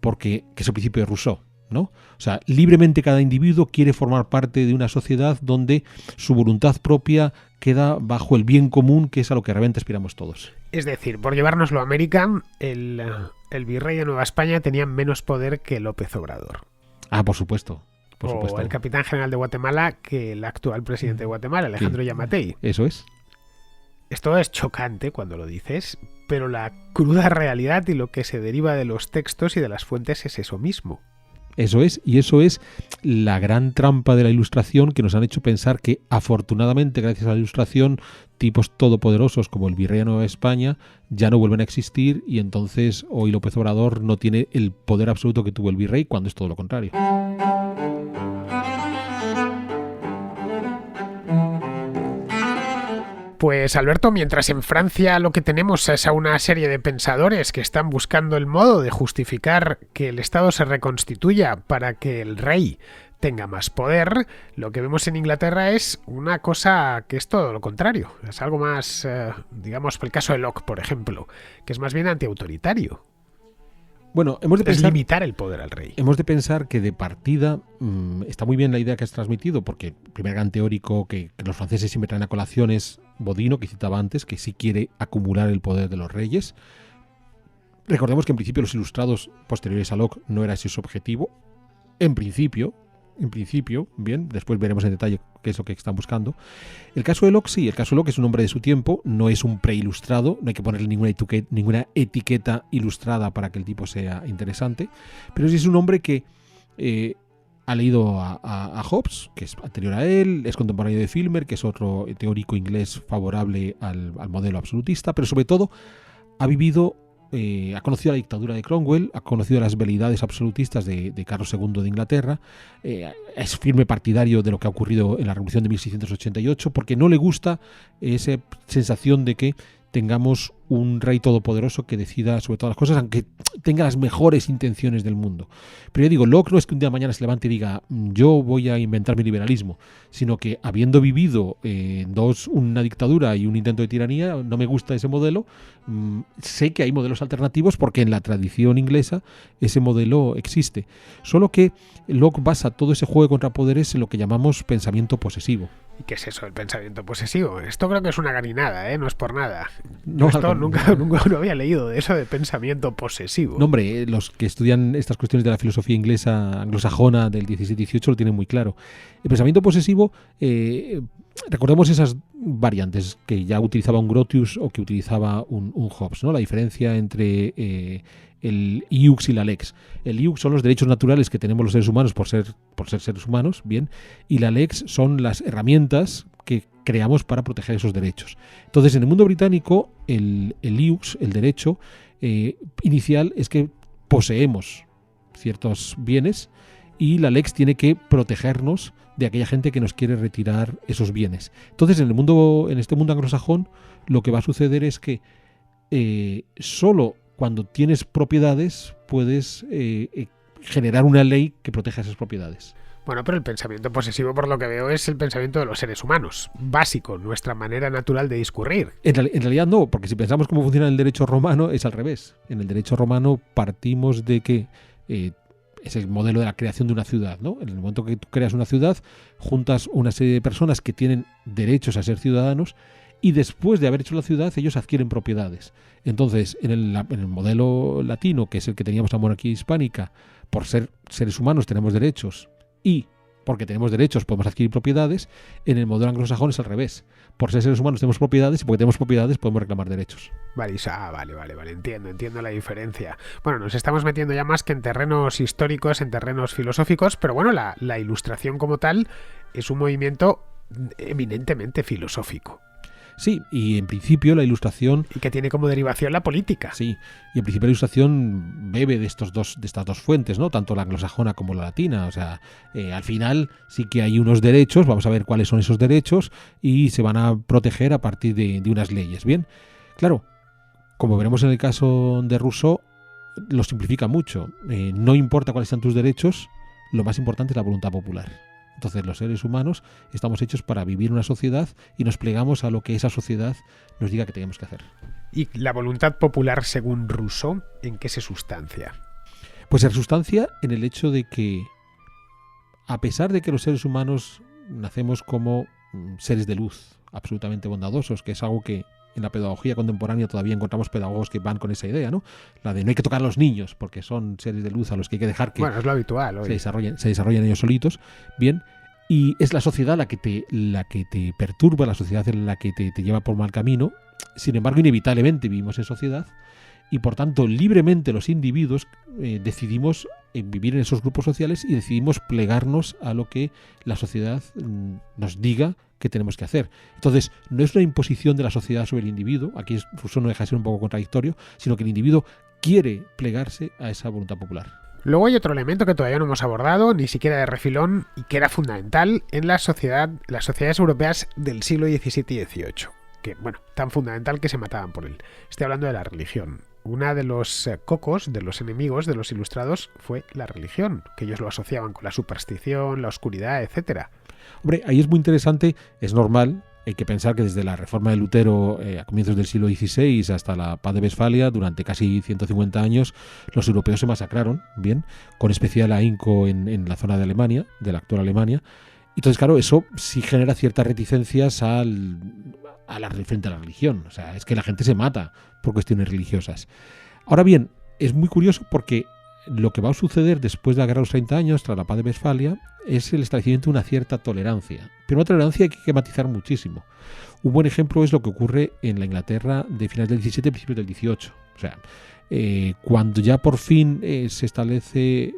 porque que es el principio de Rousseau, ¿no? O sea, libremente cada individuo quiere formar parte de una sociedad donde su voluntad propia queda bajo el bien común, que es a lo que realmente aspiramos todos. Es decir, por llevárnoslo a América, el virrey de Nueva España tenía menos poder que López Obrador. Ah, por supuesto. O el capitán general de Guatemala que el actual presidente de Guatemala, Alejandro Yamatei. Eso es. Esto es chocante cuando lo dices, pero la cruda realidad y lo que se deriva de los textos y de las fuentes es eso mismo. Eso es, y eso es la gran trampa de la Ilustración, que nos han hecho pensar que afortunadamente gracias a la Ilustración tipos todopoderosos como el virrey de Nueva España ya no vuelven a existir, y entonces hoy López Obrador no tiene el poder absoluto que tuvo el virrey, cuando es todo lo contrario. Pues Alberto, mientras en Francia lo que tenemos es a una serie de pensadores que están buscando el modo de justificar que el Estado se reconstituya para que el rey tenga más poder, lo que vemos en Inglaterra es una cosa que es todo lo contrario. Es algo más, digamos, el caso de Locke, por ejemplo, que es más bien antiautoritario. Bueno, hemos de pensar, es limitar el poder al rey. Hemos de pensar que de partida está muy bien la idea que has transmitido, porque el primer gran teórico que los franceses siempre traen a colación es Bodino, que citaba antes, que sí quiere acumular el poder de los reyes. Recordemos que en principio los ilustrados posteriores a Locke no era ese su objetivo. En principio, bien, después veremos en detalle qué es lo que están buscando. El caso de Locke, sí, el caso de Locke es un hombre de su tiempo, no es un preilustrado, no hay que ponerle ninguna etiqueta ilustrada para que el tipo sea interesante, pero sí es un hombre que ha leído a Hobbes, que es anterior a él, es contemporáneo de Filmer, que es otro teórico inglés favorable al modelo absolutista, pero sobre todo ha vivido... ha conocido la dictadura de Cromwell, ha conocido las veleidades absolutistas de Carlos II de Inglaterra, es firme partidario de lo que ha ocurrido en la Revolución de 1688, porque no le gusta esa sensación de que tengamos un rey todopoderoso que decida sobre todas las cosas, aunque tenga las mejores intenciones del mundo. Pero yo digo, Locke no es que un día de mañana se levante y diga yo voy a inventar mi liberalismo, sino que habiendo vivido una dictadura y un intento de tiranía, no me gusta ese modelo, sé que hay modelos alternativos porque en la tradición inglesa ese modelo existe. Solo que Locke basa todo ese juego de contrapoderes en lo que llamamos pensamiento posesivo. ¿Y qué es eso, el pensamiento posesivo? Esto creo que es una garinada, ¿eh? No es por nada. No, esto nunca lo había leído, de eso de pensamiento posesivo. No, hombre, los que estudian estas cuestiones de la filosofía inglesa anglosajona del 17-18 lo tienen muy claro. El pensamiento posesivo, recordemos esas variantes que ya utilizaba un Grotius o que utilizaba un Hobbes, ¿no? La diferencia entre el iux y la lex. El iux son los derechos naturales que tenemos los seres humanos por ser seres humanos, bien, y la lex son las herramientas que creamos para proteger esos derechos. Entonces, en el mundo británico, el iux, el derecho inicial, es que poseemos ciertos bienes y la lex tiene que protegernos de aquella gente que nos quiere retirar esos bienes. Entonces, en este mundo anglosajón, lo que va a suceder es que solo cuando tienes propiedades puedes generar una ley que proteja esas propiedades. Bueno, pero el pensamiento posesivo, por lo que veo, es el pensamiento de los seres humanos, básico, nuestra manera natural de discurrir. En realidad no, porque si pensamos cómo funciona el derecho romano, es al revés. En el derecho romano partimos de que es el modelo de la creación de una ciudad, ¿no? En el momento que tú creas una ciudad, juntas una serie de personas que tienen derechos a ser ciudadanos y después de haber hecho la ciudad, ellos adquieren propiedades. Entonces, en el modelo latino, que es el que teníamos la monarquía hispánica, por ser seres humanos tenemos derechos y porque tenemos derechos podemos adquirir propiedades. En el modelo anglosajón es al revés. Por ser seres humanos tenemos propiedades y porque tenemos propiedades podemos reclamar derechos. Vale, entiendo la diferencia. Bueno, nos estamos metiendo ya más que en terrenos históricos, en terrenos filosóficos, pero bueno, la Ilustración como tal es un movimiento eminentemente filosófico. Sí, y en principio la Ilustración... Y que tiene como derivación la política. Sí, y en principio la Ilustración bebe de estas dos fuentes, ¿no? Tanto la anglosajona como la latina. O sea, al final sí que hay unos derechos, vamos a ver cuáles son esos derechos y se van a proteger a partir de unas leyes. Bien, claro, como veremos en el caso de Rousseau, lo simplifica mucho. No importa cuáles sean tus derechos, lo más importante es la voluntad popular. Entonces los seres humanos estamos hechos para vivir en una sociedad y nos plegamos a lo que esa sociedad nos diga que tenemos que hacer. ¿Y la voluntad popular, según Rousseau, en qué se sustancia? Pues se sustancia en el hecho de que, a pesar de que los seres humanos nacemos como seres de luz, absolutamente bondadosos, que es algo que en la pedagogía contemporánea todavía encontramos pedagogos que van con esa idea, ¿no? La de no hay que tocar a los niños porque son seres de luz a los que hay que dejar que es lo habitual hoy. Se desarrollen ellos solitos. Bien, y es la sociedad la que te perturba, la sociedad en la que te lleva por mal camino. Sin embargo, inevitablemente vivimos en sociedad y por tanto libremente los individuos decidimos vivir en esos grupos sociales y decidimos plegarnos a lo que la sociedad nos diga que tenemos que hacer. Entonces, no es una imposición de la sociedad sobre el individuo, aquí Rousseau no deja de ser un poco contradictorio, sino que el individuo quiere plegarse a esa voluntad popular. Luego hay otro elemento que todavía no hemos abordado, ni siquiera de refilón, y que era fundamental en las sociedades europeas del siglo XVII y XVIII, que, bueno, tan fundamental que se mataban por él. Estoy hablando de la religión. Una de los cocos, de los enemigos de los ilustrados, fue la religión, que ellos lo asociaban con la superstición, la oscuridad, etcétera. Hombre, ahí es muy interesante, es normal, hay que pensar que desde la reforma de Lutero a comienzos del siglo XVI hasta la paz de Westfalia, durante casi 150 años, los europeos se masacraron, bien, con especial ahínco en la zona de Alemania, de la actual Alemania. Entonces, claro, eso sí genera ciertas reticencias frente a la religión. O sea, es que la gente se mata por cuestiones religiosas. Ahora bien, es muy curioso porque lo que va a suceder después de la Guerra de los 30 años, tras la paz de Westfalia, es el establecimiento de una cierta tolerancia. Pero una tolerancia que hay que matizar muchísimo. Un buen ejemplo es lo que ocurre en la Inglaterra de finales del 17 y principios del 18. O sea, cuando ya por fin se establece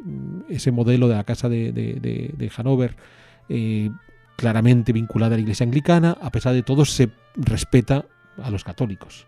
ese modelo de la Casa de Hannover, claramente vinculada a la Iglesia anglicana, a pesar de todo se respeta a los católicos,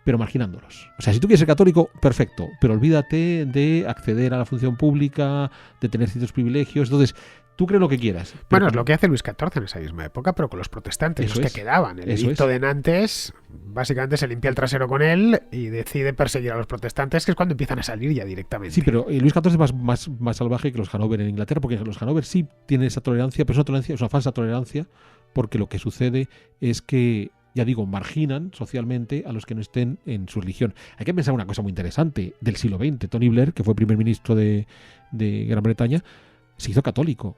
pero marginándolos. O sea, si tú quieres ser católico, perfecto, pero olvídate de acceder a la función pública, de tener ciertos privilegios. Entonces, tú crees lo que quieras. Bueno, es lo que hace Luis XIV en esa misma época, pero con los protestantes, los que quedaban. El edicto de Nantes, básicamente se limpia el trasero con él y decide perseguir a los protestantes, que es cuando empiezan a salir ya directamente. Sí, pero Luis XIV es más salvaje que los Hannover en Inglaterra, porque los Hannover sí tienen esa tolerancia, pero es una falsa tolerancia, porque lo que sucede es que, ya digo, marginan socialmente a los que no estén en su religión. Hay que pensar una cosa muy interesante del siglo XX. Tony Blair, que fue primer ministro de Gran Bretaña, se hizo católico,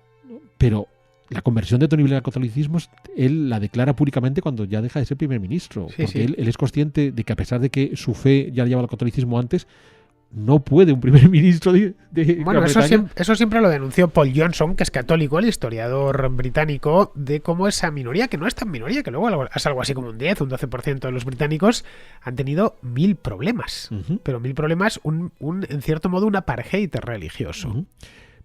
pero la conversión de Tony Blair al catolicismo él la declara públicamente cuando ya deja de ser primer ministro, porque él es consciente de que a pesar de que su fe ya llevaba al catolicismo antes, no puede un primer ministro de Bueno, eso siempre lo denunció Paul Johnson, que es católico, el historiador británico, de cómo esa minoría, que no es tan minoría, que luego es algo así como un 10, un 12% de los británicos, han tenido 1000 problemas. Pero 1000 problemas, en cierto modo, un apartheid religioso.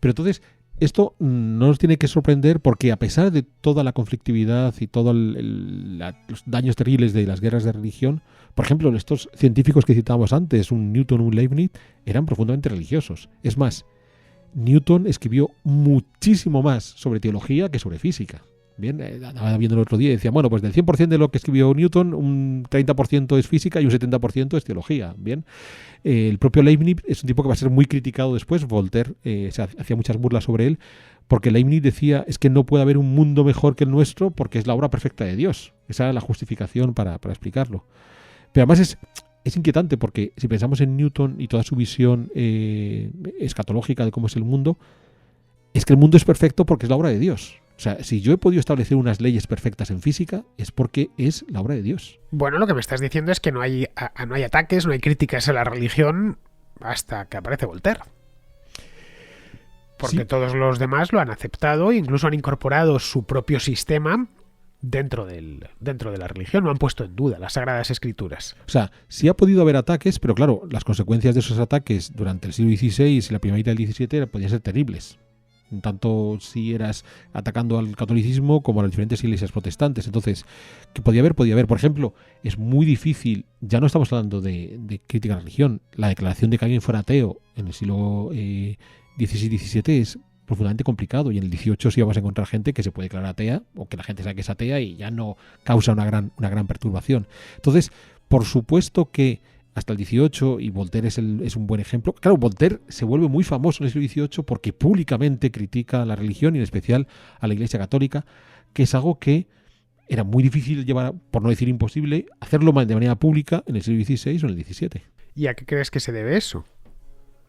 Pero entonces, esto no nos tiene que sorprender porque a pesar de toda la conflictividad y todos los daños terribles de las guerras de religión, por ejemplo, estos científicos que citábamos antes, un Newton, un Leibniz, eran profundamente religiosos. Es más, Newton escribió muchísimo más sobre teología que sobre física. Bien, andaba viendo el otro día y decía, bueno, pues del 100% de lo que escribió Newton, un 30% es física y un 70% es teología. Bien, el propio Leibniz es un tipo que va a ser muy criticado después. Voltaire hacía muchas burlas sobre él, porque Leibniz decía, es que no puede haber un mundo mejor que el nuestro porque es la obra perfecta de Dios. Esa era la justificación para explicarlo. Pero además es inquietante, porque si pensamos en Newton y toda su visión escatológica de cómo es el mundo, es que el mundo es perfecto porque es la obra de Dios. O sea, si yo he podido establecer unas leyes perfectas en física, es porque es la obra de Dios. Bueno, lo que me estás diciendo es que no hay ataques, no hay críticas a la religión hasta que aparece Voltaire. Porque Sí. todos los demás lo han aceptado e incluso han incorporado su propio sistema dentro de la religión, no han puesto en duda las Sagradas Escrituras. O sea, sí ha podido haber ataques, pero claro, las consecuencias de esos ataques durante el siglo XVI y la primera mitad del XVII podían ser terribles. Tanto si eras atacando al catolicismo como a las diferentes iglesias protestantes. Entonces, ¿qué podía haber? Podía haber, por ejemplo, es muy difícil, ya no estamos hablando de crítica a la religión, la declaración de que alguien fuera ateo en el siglo XVI-XVII es profundamente complicado, y en el XVIII sí vamos a encontrar gente que se puede declarar atea, o que la gente sabe que es atea y ya no causa una gran perturbación. Entonces, por supuesto que hasta el XVIII, y Voltaire es un buen ejemplo. Claro, Voltaire se vuelve muy famoso en el siglo XVIII porque públicamente critica a la religión y en especial a la Iglesia Católica, que es algo que era muy difícil llevar, por no decir imposible, hacerlo de manera pública en el siglo XVI o en el XVII. ¿Y a qué crees que se debe eso?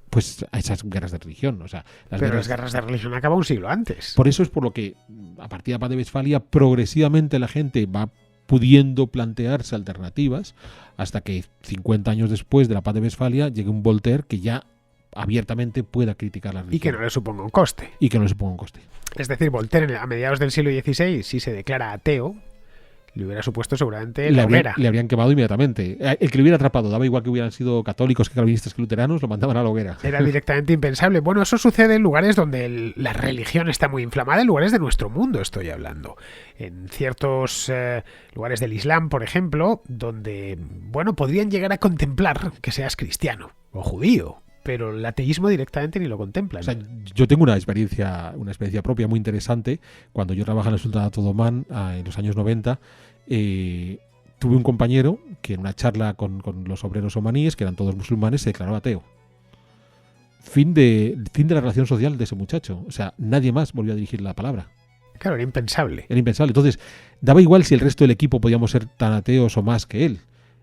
Pues a esas guerras de religión. O sea, las guerras de religión acaban un siglo antes. Por eso es por lo que, a partir de la paz de Westfalia, progresivamente la gente va pudiendo plantearse alternativas, hasta que 50 años después de la paz de Westfalia llegue un Voltaire que ya abiertamente pueda criticar la religión. Y que no le suponga un coste. Es decir, Voltaire a mediados del siglo XVI, si se declara ateo, le hubiera supuesto seguramente la hoguera. Le habrían quemado inmediatamente. El que lo hubiera atrapado, daba igual que hubieran sido católicos, que calvinistas, que luteranos, lo mandaban a la hoguera. Era directamente impensable. Bueno, eso sucede en lugares donde la religión está muy inflamada, en lugares de nuestro mundo estoy hablando. En ciertos lugares del Islam, por ejemplo, donde, bueno, podrían llegar a contemplar que seas cristiano o judío, pero el ateísmo directamente ni lo contemplan. O sea, yo tengo una experiencia propia muy interesante. Cuando yo trabajaba en el Sultanato de Omán en los años 90, tuve un compañero que en una charla con los obreros omaníes, que eran todos musulmanes, se declaró ateo. Fin de la relación social de ese muchacho. O sea, nadie más volvió a dirigir la palabra. Claro, era impensable. Era impensable. Entonces, daba igual si el resto del equipo podíamos ser tan ateos o más que él.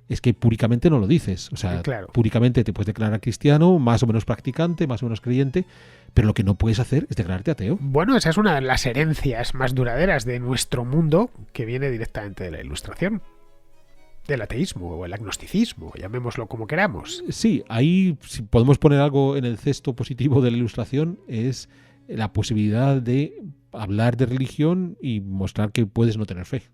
Es que públicamente no lo dices. O sea, claro, públicamente te puedes declarar cristiano, más o menos practicante, más o menos creyente, pero lo que no puedes hacer es declararte ateo. Bueno, esa es una de las herencias más duraderas de nuestro mundo, que viene directamente de la Ilustración, del ateísmo o el agnosticismo, llamémoslo como queramos. Sí, ahí si podemos poner algo en el cesto positivo de la Ilustración, es la posibilidad de hablar de religión y mostrar que puedes no tener fe.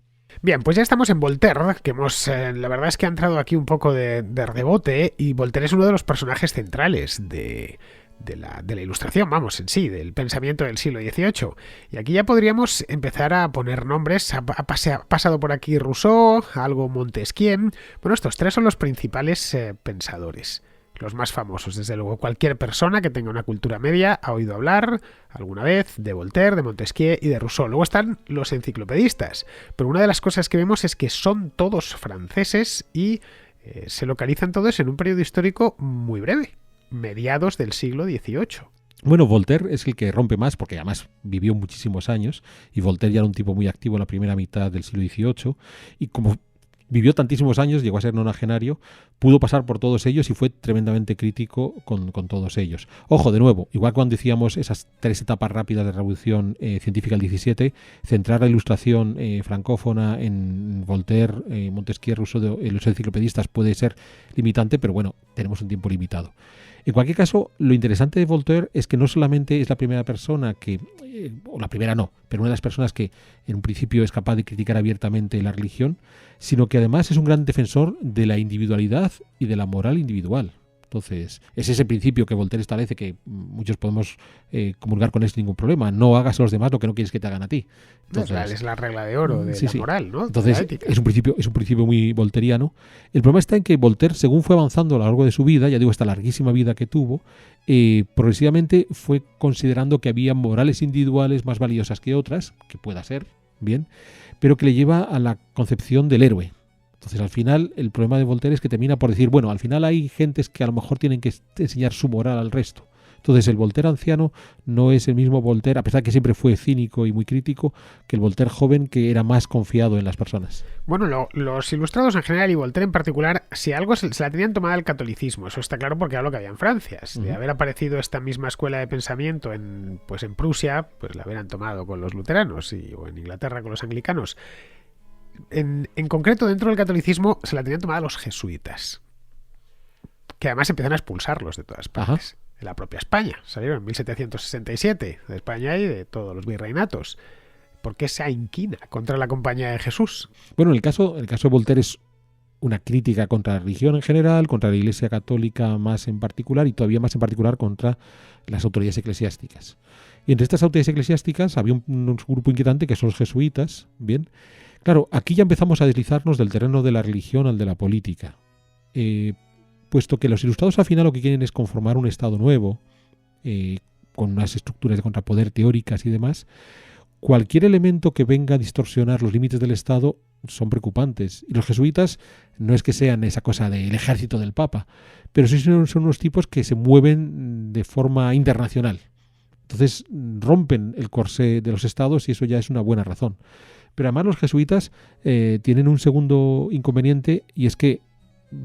Bien, pues ya estamos en Voltaire, que la verdad es que ha entrado aquí un poco de rebote, y Voltaire es uno de los personajes centrales de la Ilustración, vamos, en sí, del pensamiento del siglo XVIII. Y aquí ya podríamos empezar a poner nombres. Ha pasado por aquí Rousseau, algo Montesquieu. Bueno, estos tres son los principales pensadores. Los más famosos, desde luego. Cualquier persona que tenga una cultura media ha oído hablar alguna vez de Voltaire, de Montesquieu y de Rousseau. Luego están los enciclopedistas. Pero una de las cosas que vemos es que son todos franceses y se localizan todos en un periodo histórico muy breve, mediados del siglo XVIII. Bueno, Voltaire es el que rompe más, porque además vivió muchísimos años, y Voltaire ya era un tipo muy activo en la primera mitad del siglo XVIII, y como vivió tantísimos años, llegó a ser nonagenario, pudo pasar por todos ellos y fue tremendamente crítico con todos ellos. Ojo, de nuevo, igual cuando decíamos esas tres etapas rápidas de revolución científica del XVII, centrar la Ilustración francófona en Voltaire, Montesquieu, Rousseau, los enciclopedistas puede ser limitante, pero bueno, tenemos un tiempo limitado. En cualquier caso, lo interesante de Voltaire es que no solamente es la primera persona que, o la primera no, pero una de las personas que en un principio es capaz de criticar abiertamente la religión, sino que además es un gran defensor de la individualidad y de la moral individual. Entonces, es ese principio que Voltaire establece, que muchos podemos comulgar con él sin ningún problema. No hagas a los demás lo que no quieres que te hagan a ti. Entonces, es la regla de oro de la moral, ¿no? Entonces, es un principio muy volteriano. El problema está en que Voltaire, según fue avanzando a lo largo de su vida, ya digo, esta larguísima vida que tuvo, progresivamente fue considerando que había morales individuales más valiosas que otras, que pueda ser, bien, pero que le lleva a la concepción del héroe. Entonces, al final, el problema de Voltaire es que termina por decir, bueno, al final hay gentes que a lo mejor tienen que enseñar su moral al resto. Entonces, el Voltaire anciano no es el mismo Voltaire, a pesar de que siempre fue cínico y muy crítico, que el Voltaire joven, que era más confiado en las personas. Bueno, los ilustrados en general y Voltaire en particular, si algo se la tenían tomada al catolicismo, eso está claro porque era lo que había en Francia. De haber aparecido esta misma escuela de pensamiento en Prusia, pues la hubieran tomado con los luteranos o en Inglaterra con los anglicanos. En concreto, dentro del catolicismo se la tenían tomada los jesuitas, que además empiezan a expulsarlos de todas partes. Ajá. En la propia España. Salieron en 1767 de España y de todos los virreinatos. ¿Por qué esa inquina contra la Compañía de Jesús? Bueno, el caso de Voltaire es una crítica contra la religión en general, contra la Iglesia Católica más en particular y todavía más en particular contra las autoridades eclesiásticas. Y entre estas autoridades eclesiásticas había un grupo inquietante que son los jesuitas. Bien, claro, aquí ya empezamos a deslizarnos del terreno de la religión al de la política. Puesto que los ilustrados al final lo que quieren es conformar un Estado nuevo, con unas estructuras de contrapoder teóricas y demás, cualquier elemento que venga a distorsionar los límites del Estado son preocupantes. Y los jesuitas no es que sean esa cosa del ejército del Papa, pero sí son unos tipos que se mueven de forma internacional. Entonces rompen el corsé de los Estados y eso ya es una buena razón. Pero además los jesuitas tienen un segundo inconveniente y es que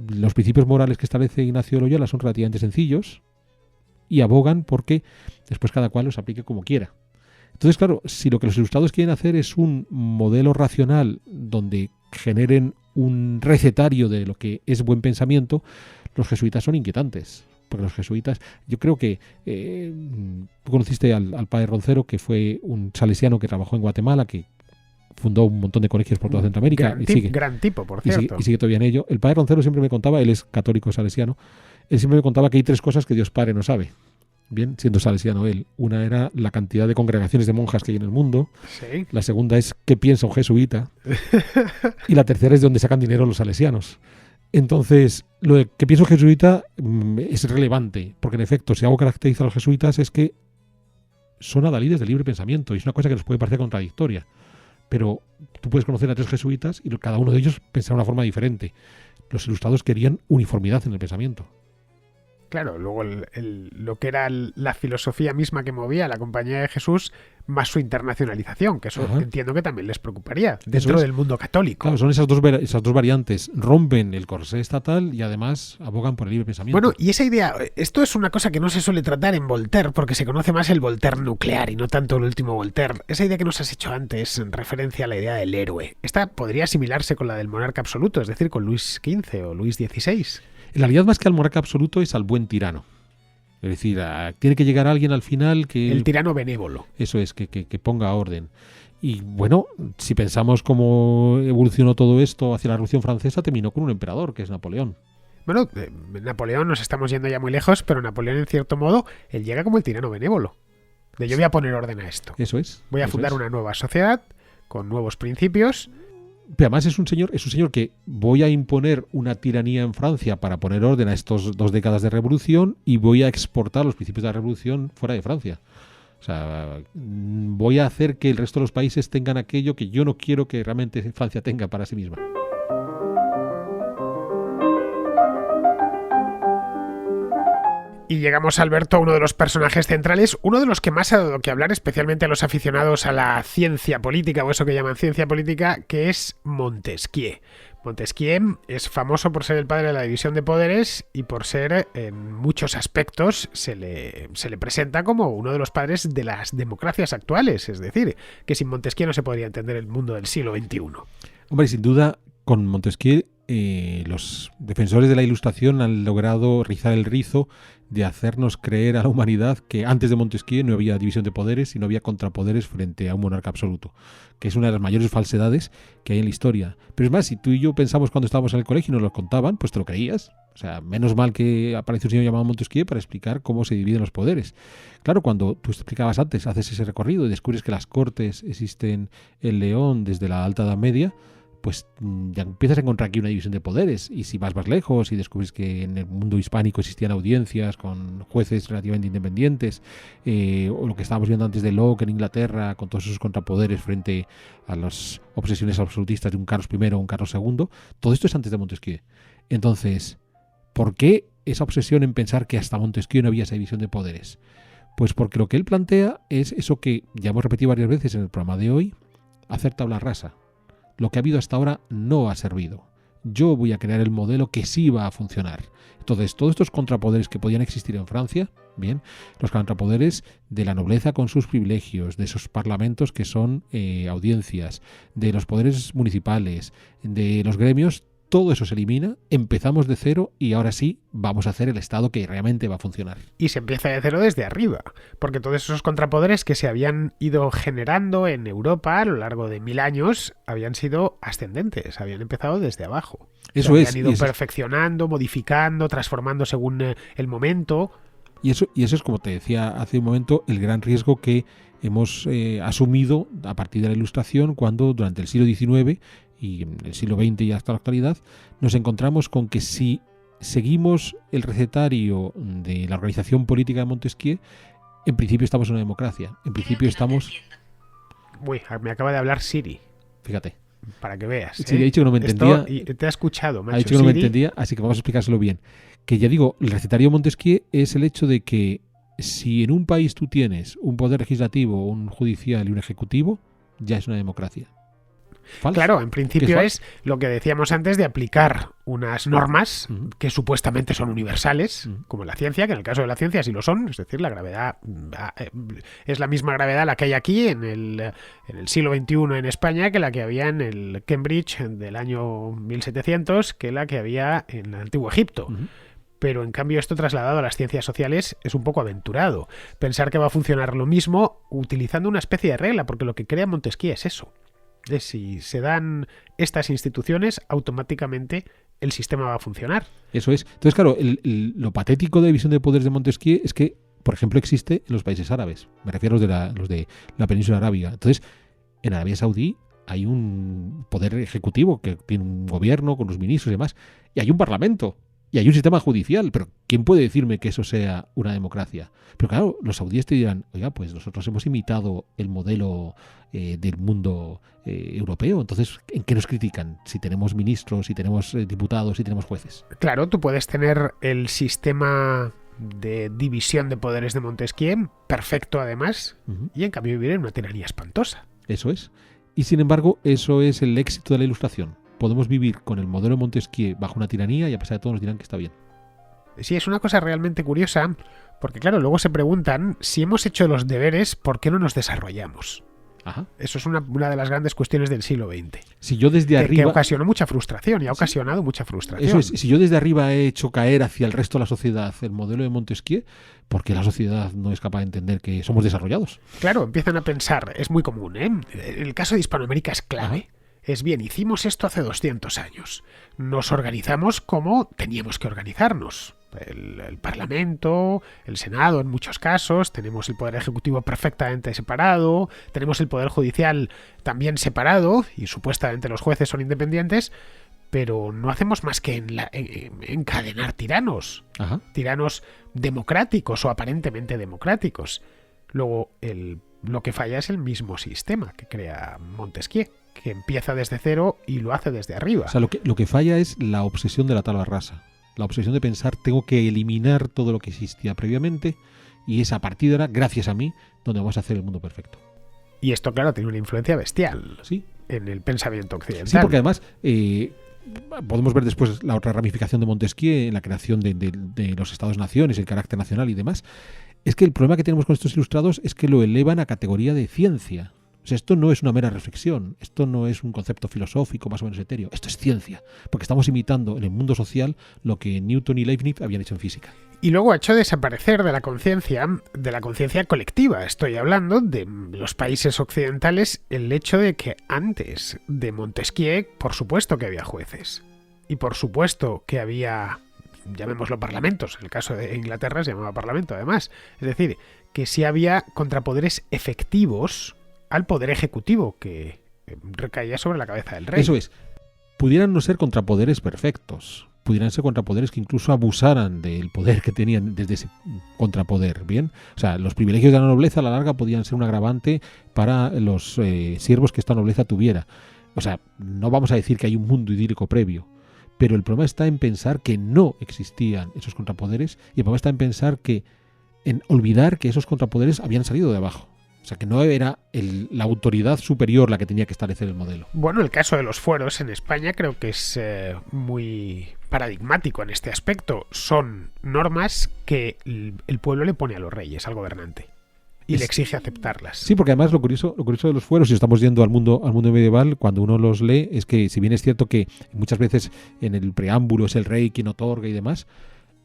los principios morales que establece Ignacio de Loyola son relativamente sencillos y abogan porque después cada cual los aplique como quiera. Entonces, claro, si lo que los ilustrados quieren hacer es un modelo racional donde generen un recetario de lo que es buen pensamiento, los jesuitas son inquietantes. Porque los jesuitas, yo creo que tú conociste al padre Roncero, que fue un salesiano que trabajó en Guatemala, que fundó un montón de colegios por toda Centroamérica. Gran tipo, por cierto. Y sigue todavía en ello. El padre Roncero siempre me contaba, él es católico salesiano, él siempre me contaba que hay 3 cosas que Dios Padre no sabe. Bien, siendo salesiano él. Una era la cantidad de congregaciones de monjas que hay en el mundo. Sí. La segunda es qué piensa un jesuita. Y la tercera es de dónde sacan dinero los salesianos. Entonces, lo de que piensa un jesuita es relevante, porque en efecto, si algo caracteriza a los jesuitas es que son adalides del libre pensamiento, y es una cosa que nos puede parecer contradictoria. Pero tú puedes conocer a 3 jesuitas y cada uno de ellos pensaba de una forma diferente. Los ilustrados querían uniformidad en el pensamiento. Claro, luego lo que era la filosofía misma que movía la Compañía de Jesús, más su internacionalización, que eso entiendo que también les preocuparía dentro del mundo católico. Claro, son esas dos variantes. Rompen el corsé estatal y además abogan por el libre pensamiento. Bueno, y esa idea, esto es una cosa que no se suele tratar en Voltaire, porque se conoce más el Voltaire nuclear y no tanto el último Voltaire. Esa idea que nos has hecho antes en referencia a la idea del héroe, esta podría asimilarse con la del monarca absoluto, es decir, con Luis XV o Luis XVI. En realidad, más que al monarca absoluto, es al buen tirano. Es decir, tiene que llegar alguien al final que... El tirano benévolo. Eso es, que ponga orden. Y bueno, si pensamos cómo evolucionó todo esto hacia la Revolución Francesa, terminó con un emperador, que es Napoleón. Bueno, Napoleón, nos estamos yendo ya muy lejos, pero Napoleón, en cierto modo, él llega como el tirano benévolo. De yo voy a poner orden a esto. Eso es. Voy a fundar una nueva sociedad con nuevos principios. Pero además es un señor que voy a imponer una tiranía en Francia para poner orden a estos 2 décadas de revolución y voy a exportar los principios de la revolución fuera de Francia. O sea, voy a hacer que el resto de los países tengan aquello que yo no quiero que realmente Francia tenga para sí misma. Y llegamos, Alberto, a uno de los personajes centrales, uno de los que más ha dado que hablar, especialmente a los aficionados a la ciencia política, o eso que llaman ciencia política, que es Montesquieu. Montesquieu es famoso por ser el padre de la división de poderes y por ser, en muchos aspectos, se le presenta como uno de los padres de las democracias actuales, es decir, que sin Montesquieu no se podría entender el mundo del siglo XXI. Hombre, sin duda, con Montesquieu los defensores de la Ilustración han logrado rizar el rizo de hacernos creer a la humanidad que antes de Montesquieu no había división de poderes y no había contrapoderes frente a un monarca absoluto, que es una de las mayores falsedades que hay en la historia. Pero es más, si tú y yo pensamos cuando estábamos en el colegio y nos lo contaban, pues te lo creías. O sea, menos mal que aparece un señor llamado Montesquieu para explicar cómo se dividen los poderes. Claro, cuando tú explicabas antes, haces ese recorrido y descubres que las cortes existen en León desde la Alta Edad Media, pues ya empiezas a encontrar aquí una división de poderes. Y si vas más lejos y descubres que en el mundo hispánico existían audiencias con jueces relativamente independientes, o lo que estábamos viendo antes de Locke en Inglaterra, con todos esos contrapoderes frente a las obsesiones absolutistas de un Carlos I o un Carlos II, todo esto es antes de Montesquieu. Entonces, ¿por qué esa obsesión en pensar que hasta Montesquieu no había esa división de poderes? Pues porque lo que él plantea es eso que ya hemos repetido varias veces en el programa de hoy: hacer tabla rasa. Lo que ha habido hasta ahora no ha servido. Yo voy a crear el modelo que sí va a funcionar. Entonces, todos estos contrapoderes que podían existir en Francia, bien, los contrapoderes de la nobleza con sus privilegios, de esos parlamentos que son audiencias, de los poderes municipales, de los gremios, todo eso se elimina, empezamos de cero y ahora sí vamos a hacer el Estado que realmente va a funcionar. Y se empieza de cero desde arriba, porque todos esos contrapoderes que se habían ido generando en Europa a lo largo de 1000 años habían sido ascendentes, habían empezado desde abajo. Eso es. Habían ido perfeccionando, modificando, transformando según el momento. Y eso es, como te decía hace un momento, el gran riesgo que hemos asumido a partir de la Ilustración, cuando durante el siglo XIX y en el siglo XX y hasta la actualidad nos encontramos con que si seguimos el recetario de la organización política de Montesquieu, en principio estamos en una democracia. En principio estamos... Uy, me acaba de hablar Siri. Fíjate. Para que veas. Sí, ha dicho que no me entendía. Y te ha escuchado, macho. Ha dicho que no me entendía, así que vamos a explicárselo bien. Que ya digo, el recetario de Montesquieu es el hecho de que si en un país tú tienes un poder legislativo, un judicial y un ejecutivo, ya es una democracia. ¿Falso? Claro, en principio es lo que decíamos antes de aplicar unas normas que supuestamente son universales, como la ciencia, que en el caso de la ciencia sí lo son, es decir, la gravedad es la misma gravedad la que hay aquí en el siglo XXI en España que la que había en el Cambridge del año 1700, que la que había en el antiguo Egipto. Pero en cambio esto trasladado a las ciencias sociales es un poco aventurado. Pensar que va a funcionar lo mismo utilizando una especie de regla, porque lo que crea Montesquieu es eso. Si se dan estas instituciones, automáticamente el sistema va a funcionar. Eso es. Entonces, claro, lo patético de la división de poderes de Montesquieu es que, por ejemplo, existe en los países árabes. Me refiero a los de la península arábiga. Entonces, en Arabia Saudí hay un poder ejecutivo que tiene un gobierno con los ministros y demás, y hay un parlamento. Y hay un sistema judicial, pero ¿quién puede decirme que eso sea una democracia? Pero claro, los saudíes te dirán, oiga, pues nosotros hemos imitado el modelo del mundo europeo, entonces, ¿en qué nos critican? Si tenemos ministros, si tenemos diputados, si tenemos jueces. Claro, tú puedes tener el sistema de división de poderes de Montesquieu, perfecto además, y en cambio vivir en una tiranía espantosa. Eso es. Y sin embargo, eso es el éxito de la Ilustración. Podemos vivir con el modelo Montesquieu bajo una tiranía y a pesar de todo nos dirán que está bien. Sí, es una cosa realmente curiosa, porque claro, luego se preguntan si hemos hecho los deberes, ¿por qué no nos desarrollamos? Ajá. Eso es una de las grandes cuestiones del siglo XX. Si yo desde arriba... Que ocasionó mucha frustración y ha ocasionado mucha frustración. Eso es, si yo desde arriba he hecho caer hacia el resto de la sociedad el modelo de Montesquieu, ¿por qué la sociedad no es capaz de entender que somos desarrollados? Claro, empiezan a pensar, es muy común, ¿eh? El caso de Hispanoamérica es clave. Ajá. Es bien, hicimos esto hace 200 años. Nos organizamos como teníamos que organizarnos. El Parlamento, el Senado en muchos casos, tenemos el Poder Ejecutivo perfectamente separado, tenemos el Poder Judicial también separado y supuestamente los jueces son independientes, pero no hacemos más que encadenar tiranos. Ajá. Tiranos democráticos o aparentemente democráticos. Luego, lo que falla es el mismo sistema que crea Montesquieu, que empieza desde cero y lo hace desde arriba. O sea, lo que falla es la obsesión de la tabla rasa. La obsesión de pensar, tengo que eliminar todo lo que existía previamente y es a partir de ahora, gracias a mí, donde vamos a hacer el mundo perfecto. Y esto, claro, tiene una influencia bestial, ¿sí?, en el pensamiento occidental. Sí, porque además podemos ver después la otra ramificación de Montesquieu en la creación de los Estados-naciones, el carácter nacional y demás. Es que el problema que tenemos con estos ilustrados es que lo elevan a categoría de ciencia. O sea, esto no es una mera reflexión, esto no es un concepto filosófico más o menos etéreo, esto es ciencia, porque estamos imitando en el mundo social lo que Newton y Leibniz habían hecho en física. Y luego ha hecho desaparecer de la conciencia colectiva. Estoy hablando de los países occidentales, el hecho de que antes de Montesquieu, por supuesto que había jueces, y por supuesto que había, llamémoslo parlamentos, en el caso de Inglaterra se llamaba parlamento además, es decir, que sí había contrapoderes efectivos al poder ejecutivo que recaía sobre la cabeza del rey. Eso es. pudieran no ser contrapoderes perfectos, pudieran ser contrapoderes que incluso abusaran del poder que tenían desde ese contrapoder, ¿bien? O sea, los privilegios de la nobleza a la larga podían ser un agravante para los siervos que esta nobleza tuviera. O sea, no vamos a decir que hay un mundo idílico previo, pero el problema está en pensar que no existían esos contrapoderes y el problema está en olvidar que esos contrapoderes habían salido de abajo. O sea, que no era la autoridad superior la que tenía que establecer el modelo. Bueno, el caso de los fueros en España creo que es muy paradigmático en este aspecto. Son normas que el pueblo le pone a los reyes, al gobernante, y le exige aceptarlas. Sí, porque además lo curioso de los fueros, si estamos yendo al mundo medieval, cuando uno los lee, es que si bien es cierto que muchas veces en el preámbulo es el rey quien otorga y demás,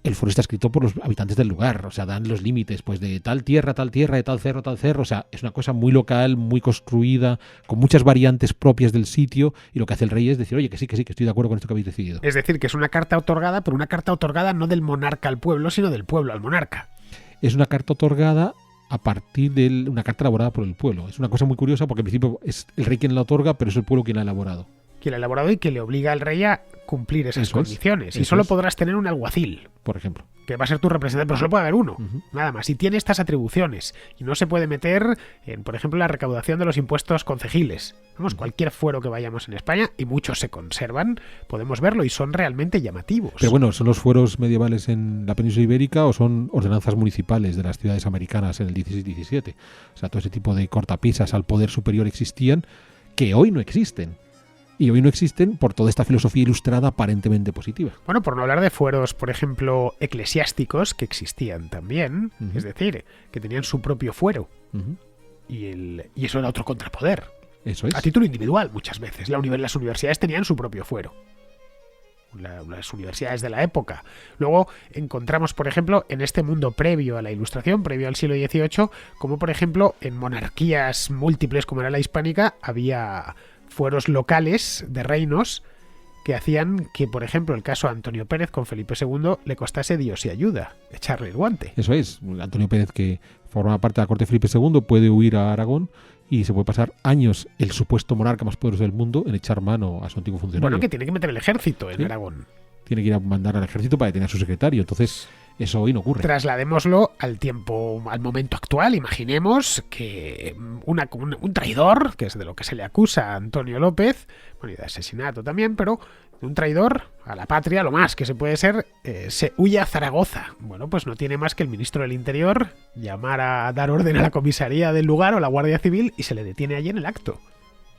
el fuero está escrito por los habitantes del lugar, o sea, dan los límites, pues de tal tierra, de tal cerro, o sea, es una cosa muy local, muy construida, con muchas variantes propias del sitio, y lo que hace el rey es decir, oye, que sí, que estoy de acuerdo con esto que habéis decidido. Es decir, que es una carta otorgada, pero una carta otorgada no del monarca al pueblo, sino del pueblo al monarca. Es una carta otorgada a partir de una carta elaborada por el pueblo. Es una cosa muy curiosa porque en principio es el rey quien la otorga, pero es el pueblo quien la ha elaborado. Quien la ha elaborado y que le obliga al rey a cumplir esas condiciones. Y solo podrás tener un alguacil, por ejemplo, que va a ser tu representante, pero solo puede haber uno, nada más. Y tiene estas atribuciones. Y no se puede meter en, por ejemplo, la recaudación de los impuestos concejiles. Vamos, cualquier fuero que vayamos en España, y muchos se conservan, podemos verlo y son realmente llamativos. Pero bueno, ¿son los fueros medievales en la península ibérica o son ordenanzas municipales de las ciudades americanas en el 16-17? O sea, todo ese tipo de cortapisas al poder superior existían, que hoy no existen. Y hoy no existen por toda esta filosofía ilustrada aparentemente positiva. Bueno, por no hablar de fueros, por ejemplo, eclesiásticos, que existían también, es decir, que tenían su propio fuero. Y eso era otro contrapoder. Eso es. A título individual, muchas veces. Las universidades tenían su propio fuero. Las universidades de la época. Luego encontramos, por ejemplo, en este mundo previo a la Ilustración, previo al siglo XVIII, como por ejemplo en monarquías múltiples como era la hispánica, había fueros locales de reinos que hacían que, por ejemplo, el caso de Antonio Pérez con Felipe II le costase Dios y ayuda, echarle el guante. Eso es. Antonio Pérez, que formaba parte de la corte de Felipe II, puede huir a Aragón y se puede pasar años el supuesto monarca más poderoso del mundo en echar mano a su antiguo funcionario. Bueno, que tiene que meter el ejército en Aragón. Tiene que ir a mandar al ejército para detener a su secretario. Entonces, eso hoy no ocurre. Trasladémoslo al momento actual. Imaginemos que un traidor, que es de lo que se le acusa a Antonio López, bueno, y de asesinato también, pero un traidor a la patria, lo más que se puede ser, se huye a Zaragoza. Bueno, pues no tiene más que el ministro del Interior llamar a dar orden a la comisaría del lugar o a la Guardia Civil y se le detiene allí en el acto.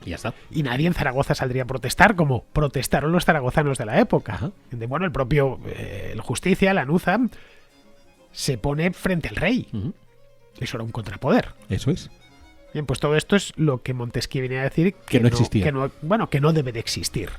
Y ya está. Y nadie en Zaragoza saldría a protestar como protestaron los zaragozanos de la época. Ajá. Bueno, el propio el Justicia, la Nuza, se pone frente al rey. Eso era un contrapoder. Eso es. Bien, pues todo esto es lo que Montesquieu viene a decir que no existía. Que no debe de existir.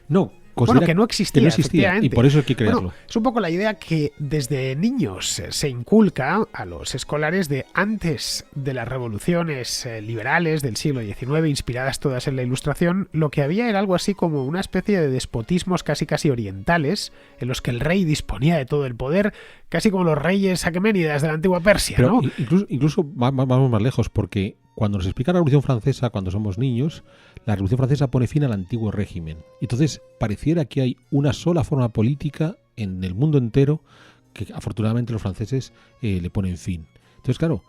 No. Bueno, que no existía, y por eso hay que crearlo. Bueno, es un poco la idea que desde niños se inculca a los escolares de antes de las revoluciones liberales del siglo XIX, inspiradas todas en la Ilustración, lo que había era algo así como una especie de despotismos casi orientales, en los que el rey disponía de todo el poder, casi como los reyes aqueménidas de la antigua Persia. Pero ¿no? incluso vamos más lejos, porque cuando nos explica la Revolución Francesa, cuando somos niños, la Revolución Francesa pone fin al antiguo régimen. Entonces, pareciera que hay una sola forma política en el mundo entero que afortunadamente los franceses le ponen fin. Entonces, claro,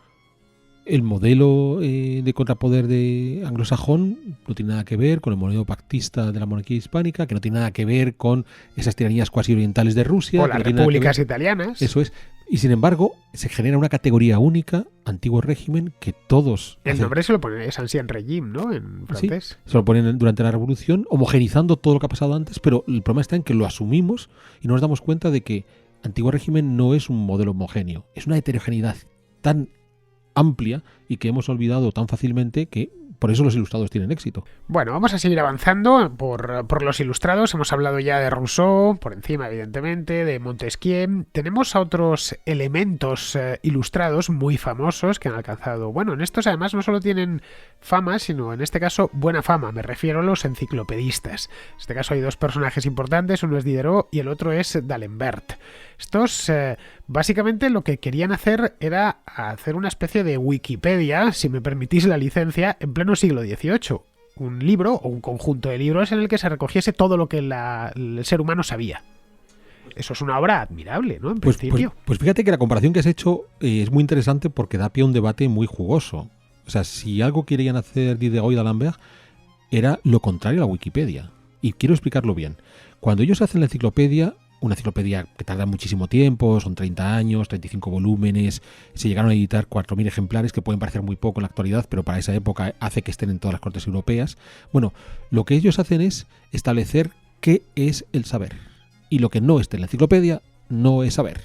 el modelo de contrapoder de anglosajón no tiene nada que ver con el modelo pactista de la monarquía hispánica, que no tiene nada que ver con esas tiranías cuasi orientales de Rusia. O las repúblicas italianas. Eso es. Y sin embargo, se genera una categoría única, antiguo régimen, que todos... El nombre se lo pone, es Ancien Régime, ¿no? En francés. Sí, se lo ponen durante la Revolución, homogenizando todo lo que ha pasado antes, pero el problema está en que lo asumimos y no nos damos cuenta de que antiguo régimen no es un modelo homogéneo, es una heterogeneidad tan amplia y que hemos olvidado tan fácilmente que por eso los ilustrados tienen éxito. Bueno, vamos a seguir avanzando por los ilustrados. Hemos hablado ya de Rousseau, por encima evidentemente, de Montesquieu. Tenemos a otros elementos ilustrados muy famosos que han alcanzado... Bueno, en estos además no solo tienen fama, sino en este caso buena fama. Me refiero a los enciclopedistas. En este caso hay dos personajes importantes, uno es Diderot y el otro es D'Alembert. Estos básicamente lo que querían hacer era hacer una especie de Wikipedia, si me permitís la licencia, en pleno siglo XVIII. un libro o un conjunto de libros en el que se recogiese todo lo que el ser humano sabía. Eso es una obra admirable, ¿no? En principio. Pues fíjate que la comparación que has hecho es muy interesante porque da pie a un debate muy jugoso. O sea, si algo querían hacer Diderot y D'Alembert era lo contrario a la Wikipedia. Y quiero explicarlo bien. Cuando ellos hacen la enciclopedia, una enciclopedia que tarda muchísimo tiempo, son 30 años, 35 volúmenes, se llegaron a editar 4.000 ejemplares, que pueden parecer muy poco en la actualidad, pero para esa época hace que estén en todas las cortes europeas. Bueno, lo que ellos hacen es establecer qué es el saber. Y lo que no esté en la enciclopedia no es saber.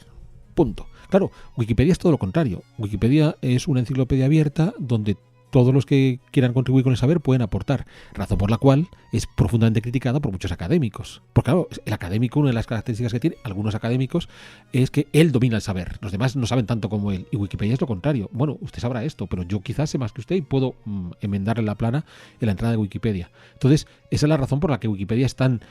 Punto. Claro, Wikipedia es todo lo contrario. Wikipedia es una enciclopedia abierta donde todos los que quieran contribuir con el saber pueden aportar, razón por la cual es profundamente criticada por muchos académicos. Porque claro, el académico, una de las características que tiene algunos académicos, es que él domina el saber. Los demás no saben tanto como él. Y Wikipedia es lo contrario. Bueno, usted sabrá esto, pero yo quizás sé más que usted y puedo enmendarle la plana en la entrada de Wikipedia. Entonces, esa es la razón por la que Wikipedia es tan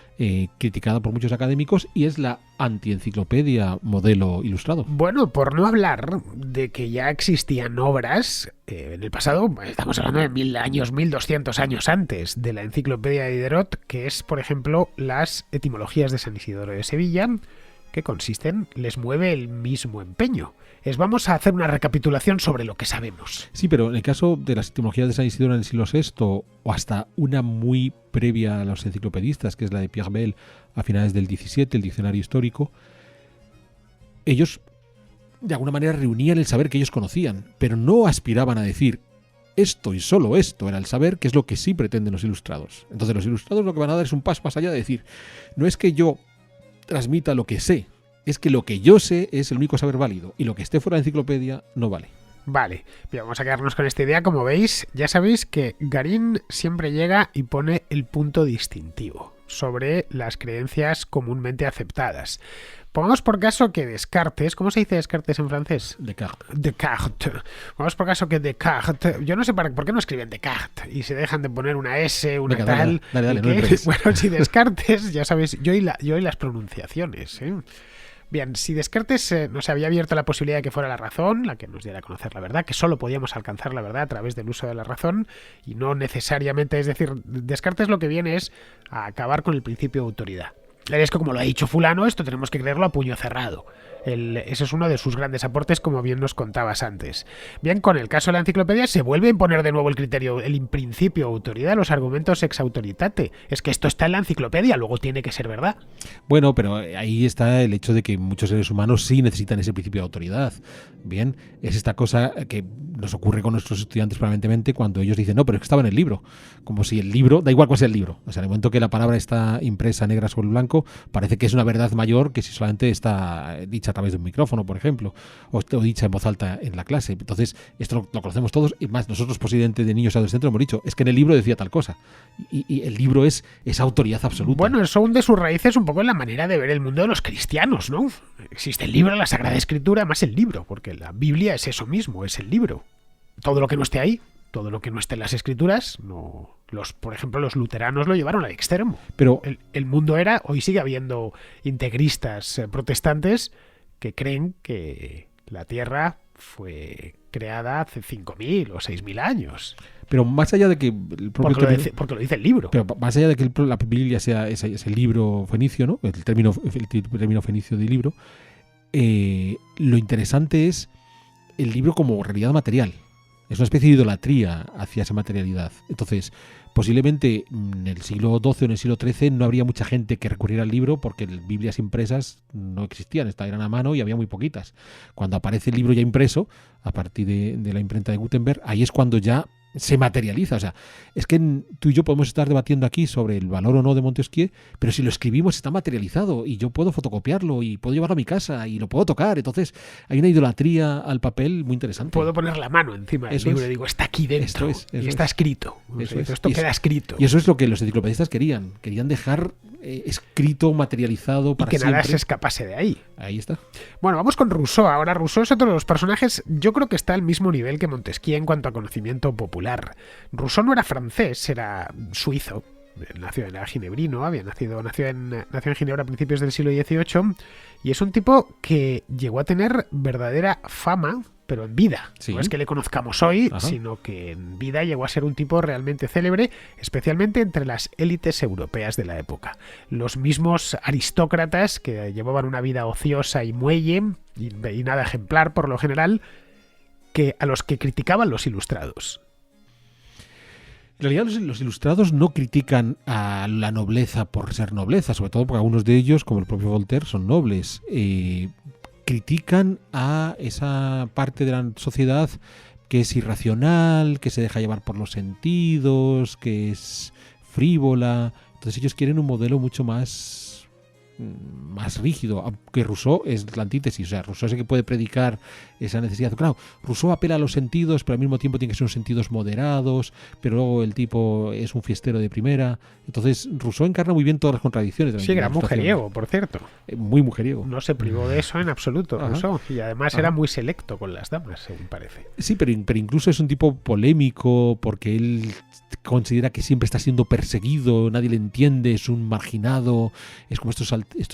criticada por muchos académicos y es la antienciclopedia modelo ilustrado. Bueno, por no hablar de que ya existían obras en el pasado, estamos hablando de 1000 años, 1200 años antes de la enciclopedia de Diderot, que es, por ejemplo, las etimologías de San Isidoro de Sevilla, que consisten, les mueve el mismo empeño. Vamos a hacer una recapitulación sobre lo que sabemos. Sí, pero en el caso de las etimologías de San Isidoro en el siglo VI, o hasta una muy previa a los enciclopedistas, que es la de Pierre Bell a finales del XVII, el diccionario histórico, ellos de alguna manera reunían el saber que ellos conocían, pero no aspiraban a decir esto y solo esto era el saber, que es lo que sí pretenden los ilustrados. Entonces los ilustrados lo que van a dar es un paso más allá de decir, no es que yo transmita lo que sé, es que lo que yo sé es el único saber válido y lo que esté fuera de la enciclopedia no vale. Vale, bien, vamos a quedarnos con esta idea. Como veis, ya sabéis que Garín siempre llega y pone el punto distintivo sobre las creencias comúnmente aceptadas. Pongamos por caso que Descartes, ¿cómo se dice Descartes en francés? Descartes. Pongamos por caso que Descartes, yo no sé por qué no escriben Descartes y se dejan de poner una S, una Venga, tal. Dale, no bueno, si Descartes, ya sabéis, yo y las pronunciaciones, ¿eh? Bien, si Descartes nos había abierto la posibilidad de que fuera la razón, la que nos diera a conocer la verdad, que solo podíamos alcanzar la verdad a través del uso de la razón y no necesariamente, es decir, Descartes lo que viene es a acabar con el principio de autoridad. Es que como lo ha dicho fulano, esto tenemos que creerlo a puño cerrado. Ese es uno de sus grandes aportes, como bien nos contabas antes. Bien, con el caso de la enciclopedia se vuelve a imponer de nuevo el criterio, el principio de autoridad, los argumentos ex autoritate. Es que esto está en la enciclopedia, luego tiene que ser verdad. Bueno, pero ahí está el hecho de que muchos seres humanos sí necesitan ese principio de autoridad. Bien, es esta cosa que nos ocurre con nuestros estudiantes permanentemente cuando ellos dicen, no, pero es que estaba en el libro. Como si el libro, da igual cuál sea el libro. O sea, en el momento que la palabra está impresa negra sobre blanco, parece que es una verdad mayor que si solamente está dicha a través de un micrófono, por ejemplo, o dicha en voz alta en la clase. Entonces, esto lo conocemos todos, y más nosotros, posiblemente de niños y adolescentes, lo hemos dicho, es que en el libro decía tal cosa. Y el libro es esa autoridad absoluta. Bueno, eso hunde sus raíces un poco en la manera de ver el mundo de los cristianos, ¿no? Existe el libro, la Sagrada Escritura, más el libro, porque la Biblia es eso mismo, es el libro. Todo lo que no esté ahí, todo lo que no esté en las escrituras, no, por ejemplo, los luteranos lo llevaron al extremo. Pero el mundo era, hoy sigue habiendo integristas protestantes que creen que la Tierra fue creada hace 5.000 o 6.000 años. Pero más allá de que el propio porque lo dice el libro. Pero más allá de que la Biblia sea ese libro fenicio, ¿no? El término fenicio de libro, lo interesante es el libro como realidad material. Es una especie de idolatría hacia esa materialidad. Entonces, posiblemente en el siglo XII o en el siglo XIII no habría mucha gente que recurriera al libro porque las Biblias impresas no existían, eran a mano y había muy poquitas. Cuando aparece el libro ya impreso, a partir de la imprenta de Gutenberg, ahí es cuando ya se materializa. O sea, es que tú y yo podemos estar debatiendo aquí sobre el valor o no de Montesquieu, pero si lo escribimos está materializado y yo puedo fotocopiarlo y puedo llevarlo a mi casa y lo puedo tocar. Entonces hay una idolatría al papel muy interesante. Puedo poner la mano encima del libro y digo, está aquí dentro y está escrito. Esto queda escrito. Y eso es lo que los enciclopedistas querían. Querían dejar escrito, materializado para y que siempre. Nada se escapase de ahí. Ahí está. Bueno, vamos con Rousseau. Ahora, Rousseau es otro de los personajes, yo creo que está al mismo nivel que Montesquieu en cuanto a conocimiento popular. Rousseau no era francés, era suizo. Nació en ginebrino, nació en Ginebra a principios del siglo XVIII y es un tipo que llegó a tener verdadera fama pero en vida. Sí. No es que le conozcamos hoy, Ajá. sino que en vida llegó a ser un tipo realmente célebre, especialmente entre las élites europeas de la época. Los mismos aristócratas que llevaban una vida ociosa y muelle, y nada ejemplar por lo general, que a los que criticaban los ilustrados. En realidad los ilustrados no critican a la nobleza por ser nobleza, sobre todo porque algunos de ellos, como el propio Voltaire, son nobles. Critican a esa parte de la sociedad que es irracional, que se deja llevar por los sentidos, que es frívola. Entonces ellos quieren un modelo mucho más rígido, aunque Rousseau es la antítesis. O sea, Rousseau es el que puede predicar esa necesidad. Claro, Rousseau apela a los sentidos, pero al mismo tiempo tiene que ser unos sentidos moderados, pero luego el tipo es un fiestero de primera. Entonces Rousseau encarna muy bien todas las contradicciones de la Sí, era ilustración. mujeriego, por cierto. Muy mujeriego. No se privó de eso en absoluto, Ajá. Rousseau. Y además Ajá. era muy selecto con las damas, según parece. Sí, pero incluso es un tipo polémico porque él considera que siempre está siendo perseguido, nadie le entiende, es un marginado, es como estos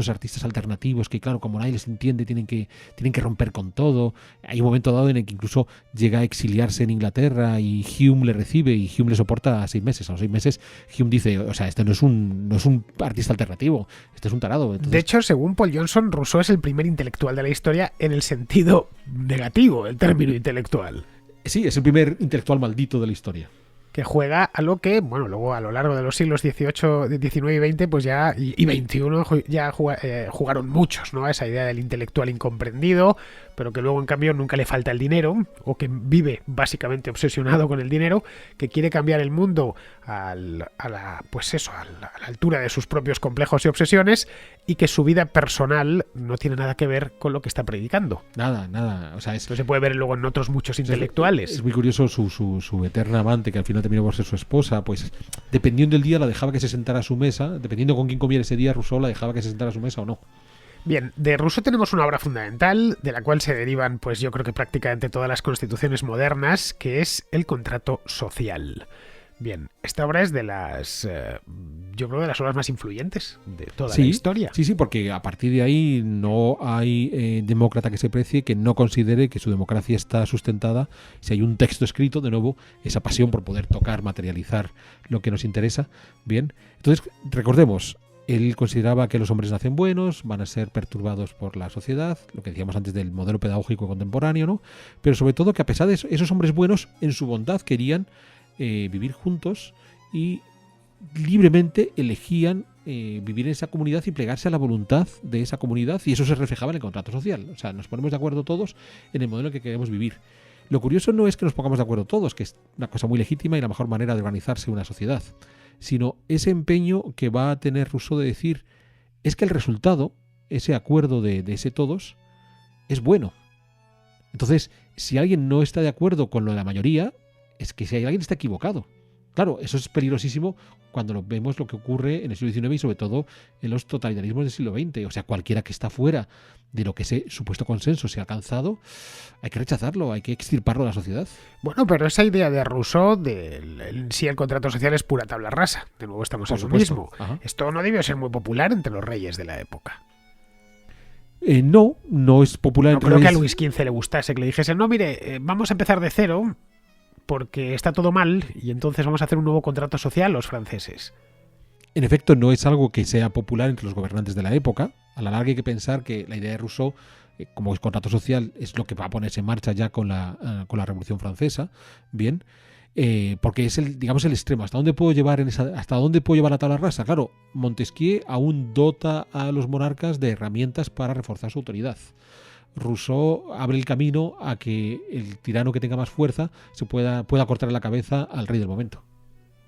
artistas alternativos que, claro, como nadie les entiende, tienen que romper con todo. Hay un momento dado en el que incluso llega a exiliarse en Inglaterra y Hume le recibe y Hume le soporta 6 meses. A los 6 meses Hume dice, o sea, este no es un artista alternativo, este es un tarado. Entonces, De hecho, según Paul Johnson, Rousseau es el primer intelectual de la historia en el sentido negativo del término intelectual. sí, es el primer intelectual maldito de la historia. Que juega a lo que, bueno, luego a lo largo de los siglos XVIII, XIX y XX, pues ya, y XXI, ya jugaron muchos, ¿no? A esa idea del intelectual incomprendido, pero que luego, en cambio, nunca le falta el dinero, o que vive básicamente obsesionado con el dinero, que quiere cambiar el mundo a la altura de sus propios complejos y obsesiones, y que su vida personal no tiene nada que ver con lo que está predicando. Nada. O sea, Esto se puede ver luego en otros muchos intelectuales. Es muy curioso su eterna amante, que al final terminó por ser su esposa, pues dependiendo del día la dejaba que se sentara a su mesa, dependiendo con quién comiera ese día, Rousseau la dejaba que se sentara a su mesa o no. Bien, de Rousseau tenemos una obra fundamental, de la cual se derivan, pues yo creo que prácticamente todas las constituciones modernas, que es el contrato social. Bien, esta obra es de las, yo creo, de las obras más influyentes de toda la historia. Sí, porque a partir de ahí no hay demócrata que se precie que no considere que su democracia está sustentada. Si hay un texto escrito, de nuevo, esa pasión por poder tocar, materializar lo que nos interesa. Bien, entonces recordemos, él consideraba que los hombres nacen buenos, van a ser perturbados por la sociedad, lo que decíamos antes del modelo pedagógico contemporáneo, ¿no? Pero sobre todo que a pesar de eso, esos hombres buenos, en su bondad, querían vivir juntos y libremente elegían vivir en esa comunidad y plegarse a la voluntad de esa comunidad, y eso se reflejaba en el contrato social. O sea, nos ponemos de acuerdo todos en el modelo en que queremos vivir. Lo curioso no es que nos pongamos de acuerdo todos, que es una cosa muy legítima y la mejor manera de organizarse una sociedad, sino ese empeño que va a tener Rousseau de decir, es que el resultado, ese acuerdo de ese todos, es bueno. Entonces, si alguien no está de acuerdo con lo de la mayoría, es que si alguien está equivocado. Claro, eso es peligrosísimo cuando vemos lo que ocurre en el siglo XIX y sobre todo en los totalitarismos del siglo XX. O sea, cualquiera que está fuera de lo que ese supuesto consenso se ha alcanzado, hay que rechazarlo, hay que extirparlo de la sociedad. Bueno, pero esa idea de Rousseau, si el contrato social es pura tabla rasa, de nuevo estamos en lo mismo. Ajá. Esto no debió ser muy popular entre los reyes de la época. No es popular. No creo que a Luis XV le gustase que le dijesen, no, mire, vamos a empezar de cero porque está todo mal y entonces vamos a hacer un nuevo contrato social los franceses. En efecto, no es algo que sea popular entre los gobernantes de la época. A la larga hay que pensar que la idea de Rousseau, como es contrato social, es lo que va a ponerse en marcha ya con la Revolución Francesa. Bien, porque es el extremo. ¿Hasta dónde puedo llevar la tabla rasa? Claro, Montesquieu aún dota a los monarcas de herramientas para reforzar su autoridad. Rousseau abre el camino a que el tirano que tenga más fuerza se pueda cortar la cabeza al rey del momento.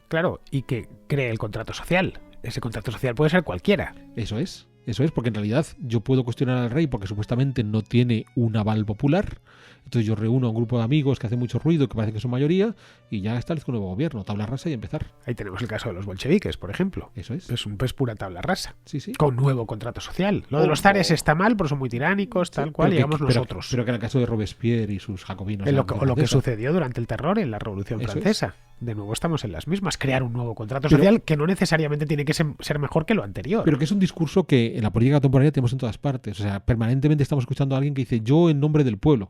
Claro, y que cree el contrato social. Ese contrato social puede ser cualquiera. Eso es, porque en realidad yo puedo cuestionar al rey porque supuestamente no tiene un aval popular. Entonces yo reúno a un grupo de amigos que hacen mucho ruido, que parece que son mayoría, y ya establezco un nuevo gobierno, tabla rasa y empezar. Ahí tenemos el caso de los bolcheviques, por ejemplo. Eso es. Es pura tabla rasa. Sí. Con nuevo contrato social. Lo de los zares está mal, porque son muy tiránicos, tal cual, digamos nosotros. Pero que en el caso de Robespierre y sus jacobinos. O lo que sucedió durante el terror en la Revolución Francesa. De nuevo estamos en las mismas. Crear un nuevo contrato social que no necesariamente tiene que ser mejor que lo anterior. Pero que es un discurso que en la política contemporánea tenemos en todas partes. O sea, permanentemente estamos escuchando a alguien que dice yo en nombre del pueblo.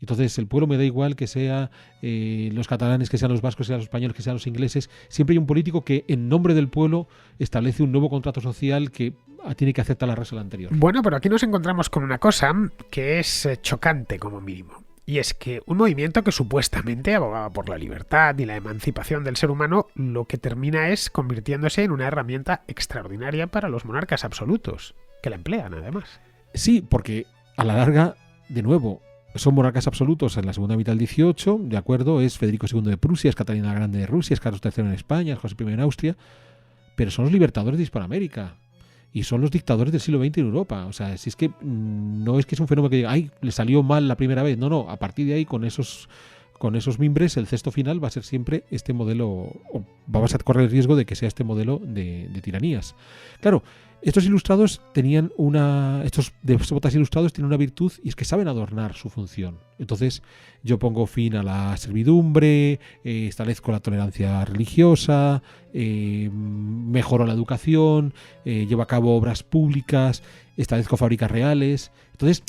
Entonces el pueblo me da igual que sea los catalanes, que sean los vascos, que sean los españoles, que sean los ingleses. Siempre hay un político que en nombre del pueblo establece un nuevo contrato social que tiene que aceptar la regla del anterior. Bueno, pero aquí nos encontramos con una cosa que es chocante como mínimo. Y es que un movimiento que supuestamente abogaba por la libertad y la emancipación del ser humano, lo que termina es convirtiéndose en una herramienta extraordinaria para los monarcas absolutos, que la emplean además. Sí, porque a la larga, de nuevo, son monarcas absolutos en la segunda mitad del XVIII, de acuerdo, es Federico II de Prusia, es Catalina la Grande de Rusia, es Carlos III en España, es José I en Austria, pero son los libertadores de Hispanoamérica y son los dictadores del siglo XX en Europa. O sea, si es que no es que es un fenómeno que diga, ay, le salió mal la primera vez. No, a partir de ahí, con esos mimbres, el cesto final va a ser siempre este modelo, o vamos a correr el riesgo de que sea este modelo de tiranías. Claro, estos ilustrados estos déspotas ilustrados tienen una virtud, y es que saben adornar su función. Entonces, yo pongo fin a la servidumbre, establezco la tolerancia religiosa, mejoro la educación, llevo a cabo obras públicas, establezco fábricas reales. Entonces,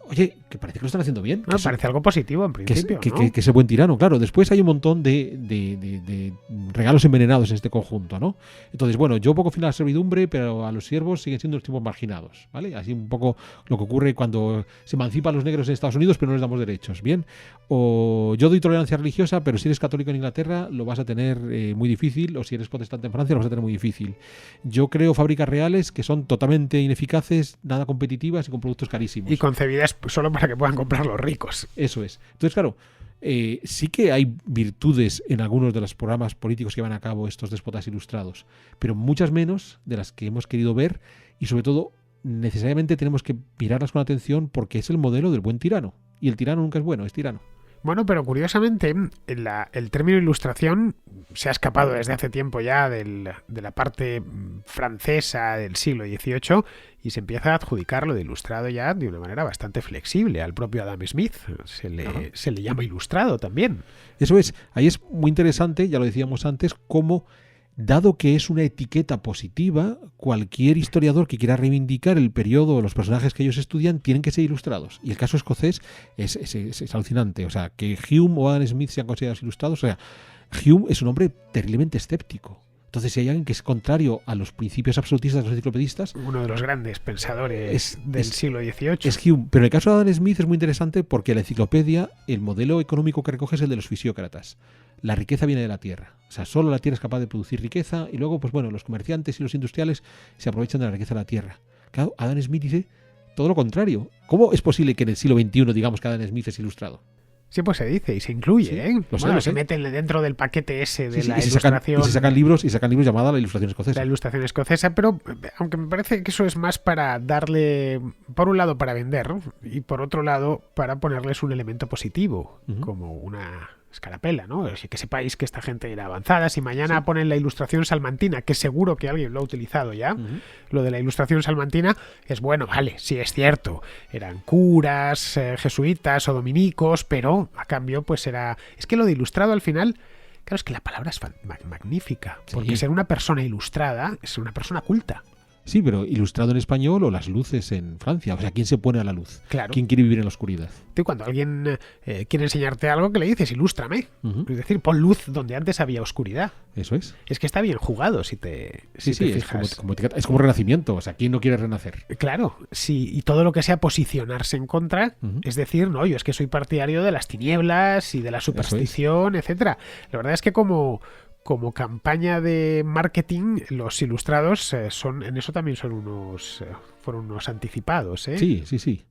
oye, que parece que lo están haciendo bien. No, parece algo positivo en principio, que es el buen tirano, claro. Después hay un montón de regalos envenenados en este conjunto, ¿no? Entonces, bueno, yo pongo fin a la servidumbre, pero a los siervos siguen siendo los tipos marginados, ¿vale? Así un poco lo que ocurre cuando se emancipan los negros en Estados Unidos, pero no les damos derechos, ¿bien? O yo doy tolerancia religiosa, pero si eres católico en Inglaterra lo vas a tener muy difícil, o si eres protestante en Francia lo vas a tener muy difícil. Yo creo fábricas reales que son totalmente ineficaces, nada competitivas y con productos carísimos. Y concebidas solo para que puedan comprar los ricos. Eso es. Entonces, claro, sí que hay virtudes en algunos de los programas políticos que van a cabo estos déspotas ilustrados, pero muchas menos de las que hemos querido ver, y sobre todo necesariamente tenemos que mirarlas con atención porque es el modelo del buen tirano. Y el tirano nunca es bueno, es tirano. Bueno, pero curiosamente el término ilustración se ha escapado desde hace tiempo ya de la parte francesa del siglo XVIII y se empieza a adjudicar lo de ilustrado ya de una manera bastante flexible. Al propio Adam Smith se le llama ilustrado también. Eso es. Ahí es muy interesante, ya lo decíamos antes, cómo, dado que es una etiqueta positiva, cualquier historiador que quiera reivindicar el periodo o los personajes que ellos estudian tienen que ser ilustrados. Y el caso escocés es alucinante. O sea, que Hume o Adam Smith sean considerados ilustrados. O sea, Hume es un hombre terriblemente escéptico. Entonces, si hay alguien que es contrario a los principios absolutistas de los enciclopedistas... Uno de los grandes pensadores del siglo XVIII. Es Hume. Pero en el caso de Adam Smith es muy interesante porque la enciclopedia, el modelo económico que recoge es el de los fisiócratas. La riqueza viene de la tierra. O sea, solo la tierra es capaz de producir riqueza y luego, pues bueno, los comerciantes y los industriales se aprovechan de la riqueza de la tierra. Claro, Adam Smith dice todo lo contrario. ¿Cómo es posible que en el siglo XXI digamos que Adam Smith es ilustrado? Sí, pues se dice y se incluye, Sí, ¿eh? lo Se sé. meten dentro del paquete ese de la y ilustración. y se sacan libros llamados La Ilustración Escocesa. La ilustración escocesa, pero aunque me parece que eso es más para darle, por un lado para vender y por otro lado para ponerles un elemento positivo, como una escarapela, ¿no? Así que sepáis que esta gente era avanzada. Si mañana ponen la ilustración salmantina, que seguro que alguien lo ha utilizado ya, lo de la ilustración salmantina es bueno, vale, sí es cierto, eran curas, jesuitas o dominicos, pero a cambio pues era... Es que lo de ilustrado al final... Claro, es que la palabra es magnífica, porque ser una persona ilustrada es una persona culta. Sí, pero ilustrado en español o las luces en Francia. O sea, ¿quién se pone a la luz? Claro. ¿Quién quiere vivir en la oscuridad? Tú, cuando alguien quiere enseñarte algo, que le dices, ilústrame. Es decir, pon luz donde antes había oscuridad. Eso es. Es que está bien jugado si te fijas. Es como Renacimiento. O sea, ¿quién no quiere renacer? Claro, sí, y todo lo que sea posicionarse en contra, es decir, no, yo es que soy partidario de las tinieblas y de la superstición, etcétera. La verdad es que como campaña de marketing, los ilustrados en eso también fueron unos anticipados, ¿eh? Sí.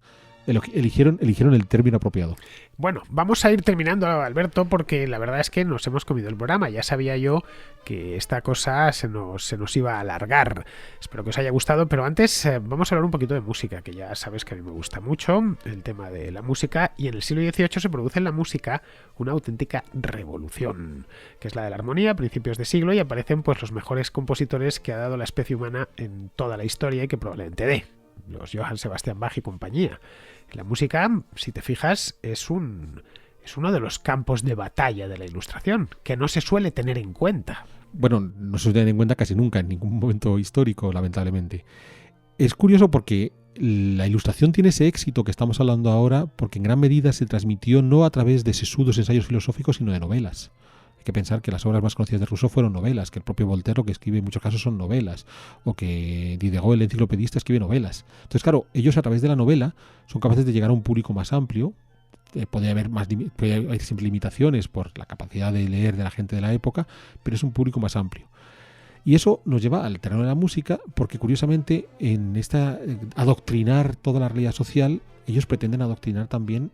Eligieron el término apropiado. Bueno, vamos a ir terminando, Alberto, porque la verdad es que nos hemos comido el programa. Ya sabía yo que esta cosa se nos iba a alargar. Espero que os haya gustado, pero antes vamos a hablar un poquito de música, que ya sabes que a mí me gusta mucho el tema de la música, y en el siglo XVIII se produce en la música una auténtica revolución, que es la de la armonía a principios de siglo, y aparecen pues los mejores compositores que ha dado la especie humana en toda la historia y que probablemente dé. Los Johann Sebastian Bach y compañía. La música, si te fijas, es uno de los campos de batalla de la ilustración, que no se suele tener en cuenta. Bueno, no se suele tener en cuenta casi nunca, en ningún momento histórico, lamentablemente. Es curioso porque la ilustración tiene ese éxito que estamos hablando ahora porque en gran medida se transmitió no a través de sesudos ensayos filosóficos, sino de novelas. Hay que pensar que las obras más conocidas de Rousseau fueron novelas, que el propio Voltaire lo que escribe en muchos casos son novelas, o que Diderot, el enciclopedista, escribe novelas. Entonces, claro, ellos a través de la novela son capaces de llegar a un público más amplio. Puede haber siempre limitaciones por la capacidad de leer de la gente de la época, pero es un público más amplio. Y eso nos lleva al terreno de la música, porque curiosamente en esta adoctrinar toda la realidad social, ellos pretenden adoctrinar también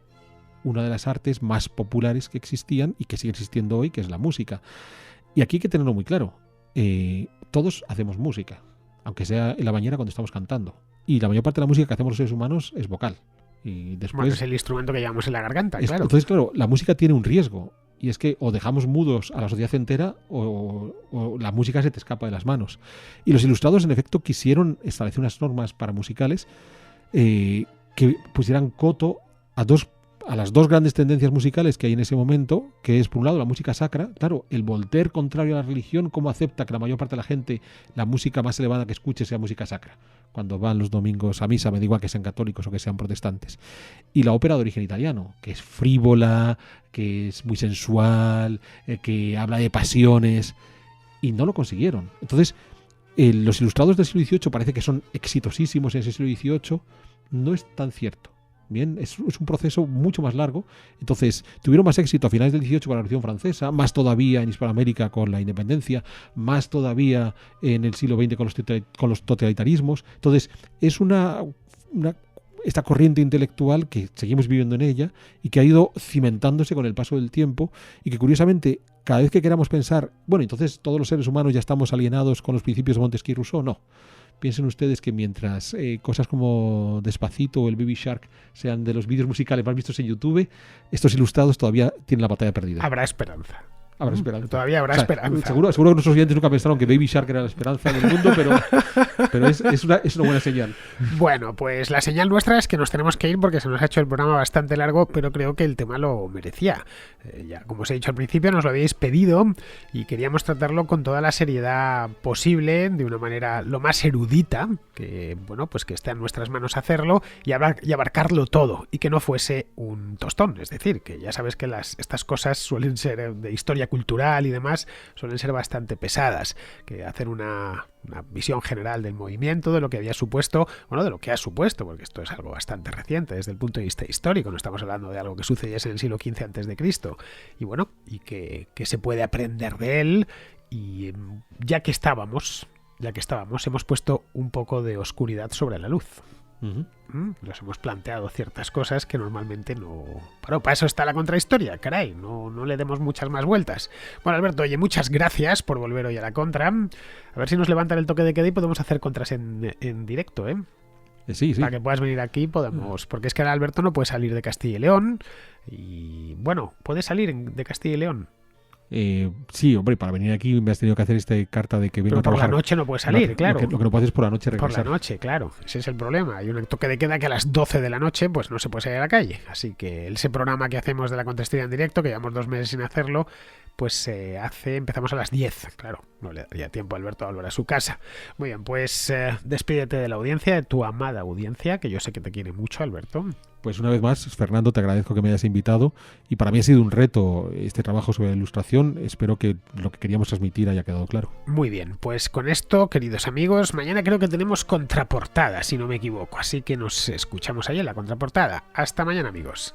una de las artes más populares que existían y que sigue existiendo hoy, que es la música. Y aquí hay que tenerlo muy claro. Todos hacemos música, aunque sea en la bañera cuando estamos cantando. Y la mayor parte de la música que hacemos los seres humanos es vocal. Y después, bueno, es el instrumento que llevamos en la garganta, claro. Entonces, claro, la música tiene un riesgo. Y es que o dejamos mudos a la sociedad entera o la música se te escapa de las manos. Y los ilustrados, en efecto, quisieron establecer unas normas para musicales que pusieran coto a las dos grandes tendencias musicales que hay en ese momento, que es, por un lado, la música sacra. Claro, el Voltaire, contrario a la religión, ¿cómo acepta que la mayor parte de la gente, la música más elevada que escuche sea música sacra? Cuando van los domingos a misa, me da igual que sean católicos o que sean protestantes. Y la ópera de origen italiano, que es frívola, que es muy sensual, que habla de pasiones, y no lo consiguieron. Entonces, los ilustrados del siglo XVIII parece que son exitosísimos en ese siglo XVIII. No es tan cierto. Bien, es un proceso mucho más largo. Entonces, tuvieron más éxito a finales del XVIII con la Revolución Francesa, más todavía en Hispanoamérica con la independencia, más todavía en el siglo XX con los totalitarismos. Entonces, es esta corriente intelectual que seguimos viviendo en ella y que ha ido cimentándose con el paso del tiempo y que, curiosamente, cada vez que queramos pensar, bueno, entonces todos los seres humanos ya estamos alienados con los principios de Montesquieu y Rousseau, no. Piensen ustedes que mientras cosas como Despacito o el Baby Shark sean de los vídeos musicales más vistos en YouTube, estos ilustrados todavía tienen la batalla perdida. Habrá esperanza. Habrá esperanza. Todavía habrá esperanza. Seguro que nuestros oyentes nunca pensaron que Baby Shark era la esperanza del mundo, pero es una buena señal. Bueno, pues la señal nuestra es que nos tenemos que ir porque se nos ha hecho el programa bastante largo, pero creo que el tema lo merecía. Ya, como os he dicho al principio, nos lo habéis pedido y queríamos tratarlo con toda la seriedad posible, de una manera lo más erudita, que bueno, pues que esté en nuestras manos hacerlo y abarcarlo todo y que no fuese un tostón. Es decir, que ya sabes que estas cosas suelen ser de historia cultural y demás, suelen ser bastante pesadas, que hacer una visión general del movimiento, de lo que había supuesto, bueno, de lo que ha supuesto, porque esto es algo bastante reciente desde el punto de vista histórico, no estamos hablando de algo que sucediese en el siglo XV antes de Cristo, y bueno, y que se puede aprender de él, y ya que estábamos, hemos puesto un poco de oscuridad sobre la luz. Nos hemos planteado ciertas cosas que normalmente no... Pero para eso está la contrahistoria, caray, no le demos muchas más vueltas. Bueno, Alberto, oye, muchas gracias por volver hoy a la contra. A ver si nos levantan el toque de queda y podemos hacer contras en directo, ¿eh? Sí. Para que puedas venir aquí podemos... Porque es que ahora Alberto no puede salir de Castilla y León. Y bueno, puede salir de Castilla y León. Sí, hombre, para venir aquí me has tenido que hacer esta carta de que vengo a trabajar. Por la noche no puedes salir, claro. Lo que no puedes hacer es por la noche regresar. Por la noche, claro. Ese es el problema. Hay un toque de queda que a las 12 de la noche pues no se puede salir a la calle. Así que ese programa que hacemos de la Contrahistoria en directo, que llevamos 2 meses sin hacerlo, pues empezamos a las 10. Claro, no le daría tiempo a Alberto a volver a su casa. Muy bien, pues despídete de la audiencia, de tu amada audiencia, que yo sé que te quiere mucho, Alberto. Pues una vez más, Fernando, te agradezco que me hayas invitado y para mí ha sido un reto este trabajo sobre la ilustración. Espero que lo que queríamos transmitir haya quedado claro. Muy bien, pues con esto, queridos amigos, mañana creo que tenemos contraportada, si no me equivoco, así que nos escuchamos ahí en la contraportada. Hasta mañana, amigos.